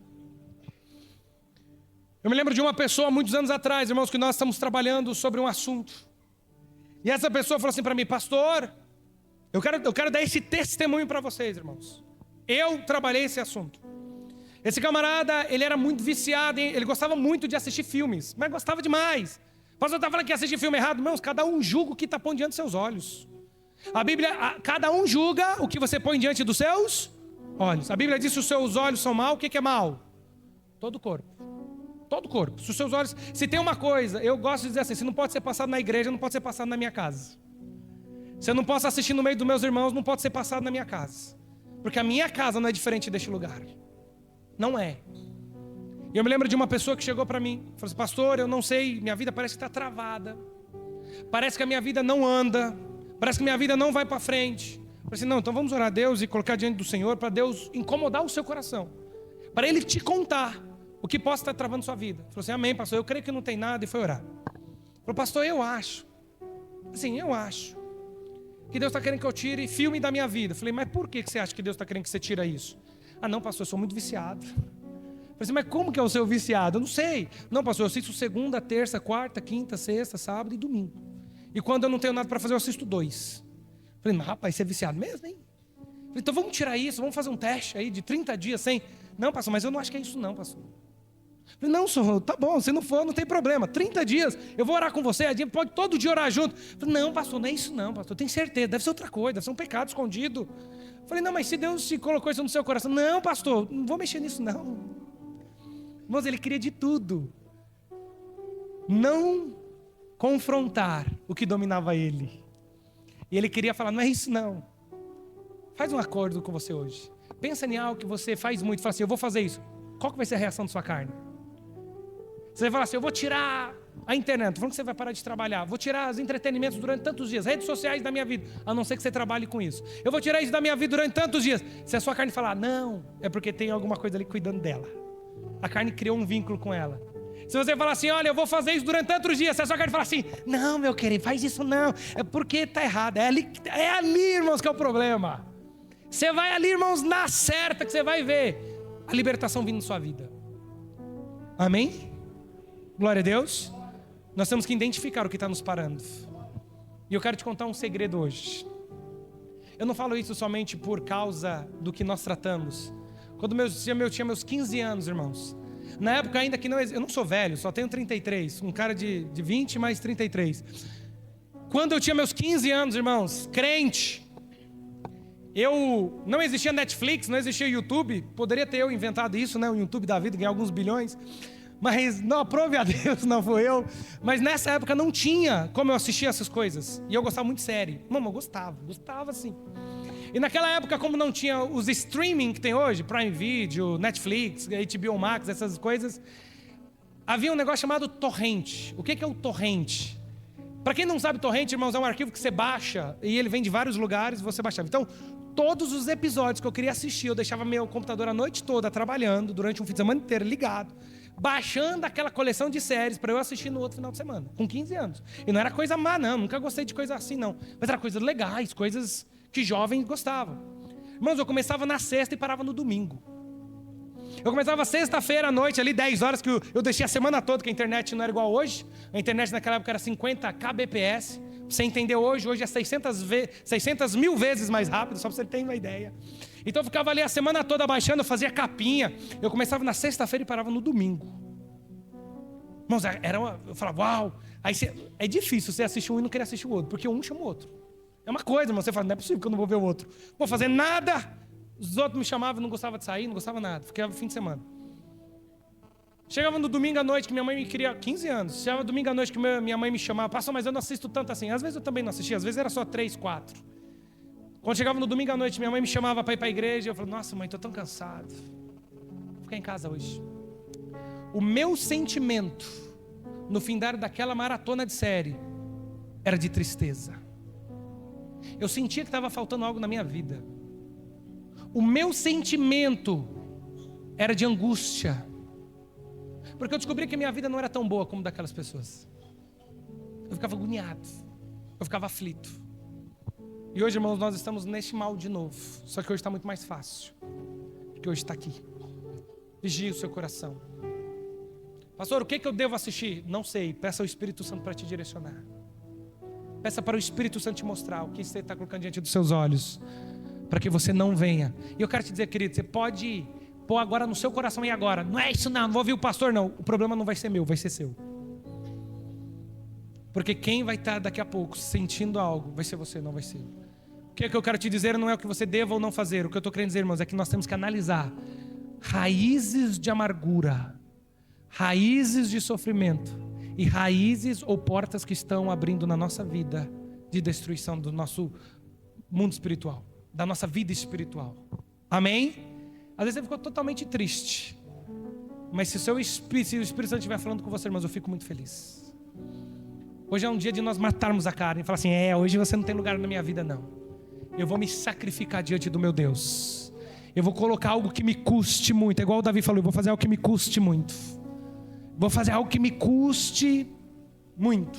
Eu me lembro de uma pessoa muitos anos atrás, irmãos, que nós estamos trabalhando sobre um assunto. E essa pessoa falou assim para mim, pastor, eu quero dar esse testemunho para vocês, irmãos. Eu trabalhei esse assunto. Esse camarada, ele era muito viciado, ele gostava muito de assistir filmes, mas gostava demais. O pastor está falando que assistir filme errado, irmãos, cada um julga o que está pondo diante dos seus olhos. A Bíblia, cada um julga o que você põe diante dos seus olhos. A Bíblia diz que os seus olhos são mal, o que é mal? Todo o corpo. Todo o corpo. Se os seus olhos, se tem uma coisa, eu gosto de dizer assim, se não pode ser passado na igreja, não pode ser passado na minha casa. Se eu não posso assistir no meio dos meus irmãos, não pode ser passado na minha casa. Porque a minha casa não é diferente deste lugar. Não é. E eu me lembro de uma pessoa que chegou para mim, falou assim, pastor, eu não sei, minha vida parece que está travada. Parece que a minha vida não anda. Parece que minha vida não vai para frente. Eu falei assim, não, então vamos orar a Deus e colocar diante do Senhor para Deus incomodar o seu coração. Para Ele te contar o que possa estar travando sua vida. Falou assim, amém, pastor, eu creio que não tem nada, e foi orar. Falou, pastor, eu acho que Deus está querendo que eu tire filme da minha vida. Falei, mas por que você acha que Deus está querendo que você tire isso? Ah, não, pastor, eu sou muito viciado. Falei assim, mas como que é o seu viciado? Eu não sei. Não, pastor, eu assisto segunda, terça, quarta, quinta, sexta, sábado e domingo. E quando eu não tenho nada para fazer, eu assisto 2. Falei, mas rapaz, você é viciado mesmo, hein? Falei, então vamos tirar isso, vamos fazer um teste aí de 30 dias sem... Não, pastor, mas eu não acho que é isso não, pastor. Falei, não, senhor, tá bom, se não for, não tem problema. 30 dias, eu vou orar com você, a gente pode todo dia orar junto. Falei, não, pastor, não é isso não, pastor, eu tenho certeza, deve ser outra coisa, deve ser um pecado escondido. Falei, não, mas se Deus te colocou isso no seu coração, não, pastor, não vou mexer nisso não. Irmãos, ele queria de tudo. Não confrontar o que dominava ele. E ele queria falar, não é isso não. Faz um acordo com você hoje. Pensa em algo que você faz muito, fala assim, eu vou fazer isso. Qual que vai ser a reação da sua carne? Você vai falar assim, eu vou tirar a internet. Tô falando que você vai parar de trabalhar. Vou tirar os entretenimentos durante tantos dias. Redes sociais da minha vida. A não ser que você trabalhe com isso. Eu vou tirar isso da minha vida durante tantos dias. Se a sua carne falar, não, é porque tem alguma coisa ali cuidando dela. A carne criou um vínculo com ela. Se você falar assim, olha, eu vou fazer isso durante tantos dias. Se a sua carne falar assim, não, meu querido, faz isso não. É porque tá errado. É ali, irmãos, que é o problema. Você vai ali, irmãos, na certa que você vai ver a libertação vindo na sua vida. Amém? Glória a Deus. Nós temos que identificar o que está nos parando. E eu quero te contar um segredo hoje. Eu não falo isso somente por causa do que nós tratamos. Quando eu tinha meus 15 anos, irmãos. Na época ainda que eu não sou velho, só tenho 33. Um cara de 20 mais 33. Quando eu tinha meus 15 anos, irmãos, crente. Não existia Netflix, não existia YouTube. Poderia ter eu inventado isso, né? O YouTube da vida, ganhar alguns bilhões. Mas não, aprove a Deus, não fui eu. Mas nessa época não tinha como eu assistir essas coisas. E eu gostava muito de série. Mano, eu gostava sim. E naquela época, como não tinha os streaming que tem hoje, Prime Video, Netflix, HBO Max, essas coisas, havia um negócio chamado torrent. O que é o torrent? Para quem não sabe, torrent, irmãos, é um arquivo que você baixa e ele vem de vários lugares e você baixava. Então, todos os episódios que eu queria assistir, eu deixava meu computador a noite toda trabalhando, durante um fim de semana inteiro ligado, baixando aquela coleção de séries para eu assistir no outro final de semana, com 15 anos. E não era coisa má, não, nunca gostei de coisa assim, não. Mas era coisas legais, coisas que jovens gostavam. Irmãos, eu começava na sexta e parava no domingo. Eu começava sexta-feira à noite, ali 10 horas, que eu deixei a semana toda, que a internet não era igual hoje. A internet naquela época era 50 kbps. Pra você entender hoje é 600 mil vezes mais rápido, só para você ter uma ideia. Então eu ficava ali a semana toda baixando, eu fazia capinha. Eu começava na sexta-feira e parava no domingo. Irmãos, eu falava, uau. Aí é difícil você assistir um e não querer assistir o outro, porque um chama o outro. É uma coisa, irmão, você fala, não é possível que eu não vou ver o outro. Não vou fazer nada. Os outros me chamavam, não gostava de sair, não gostava nada. Ficava fim de semana. Chegava no domingo à noite, que minha mãe me queria... 15 anos. Chegava no domingo à noite, que minha mãe me chamava. Pastor, mas eu não assisto tanto assim. Às vezes eu também não assistia. Às vezes era só 3, 4. Quando chegava no domingo à noite, minha mãe me chamava para ir para a igreja. Eu falava, nossa mãe, estou tão cansado. Vou ficar em casa hoje. O meu sentimento, no findar daquela maratona de série, era de tristeza. Eu sentia que estava faltando algo na minha vida. O meu sentimento era de angústia. Porque eu descobri que a minha vida não era tão boa como daquelas pessoas. Eu ficava agoniado. Eu ficava aflito. E hoje, irmãos, nós estamos neste mal de novo. Só que hoje está muito mais fácil. Porque hoje está aqui. Vigie o seu coração. Pastor, o que eu devo assistir? Não sei. Peça ao Espírito Santo para te direcionar. Peça para o Espírito Santo te mostrar o que você está colocando diante dos seus olhos. Para que você não venha. E eu quero te dizer, querido, você pode pôr agora no seu coração e agora. Não é isso não vou ouvir o pastor não. O problema não vai ser meu, vai ser seu. Porque quem vai estar daqui a pouco sentindo algo, vai ser você, não vai ser. O que eu quero te dizer não é o que você deva ou não fazer. O que eu estou querendo dizer, irmãos, é que nós temos que analisar raízes de amargura, raízes de sofrimento e raízes ou portas que estão abrindo na nossa vida de destruição do nosso mundo espiritual, da nossa vida espiritual. Amém? Às vezes você ficou totalmente triste, mas se o Espírito Santo estiver falando com você, irmãos, eu fico muito feliz. Hoje é um dia de nós matarmos a carne e falar assim, hoje você não tem lugar na minha vida não. Eu vou me sacrificar diante do meu Deus. Eu vou colocar algo que me custe muito. É igual o Davi falou, eu vou fazer algo que me custe muito. Vou fazer algo que me custe muito.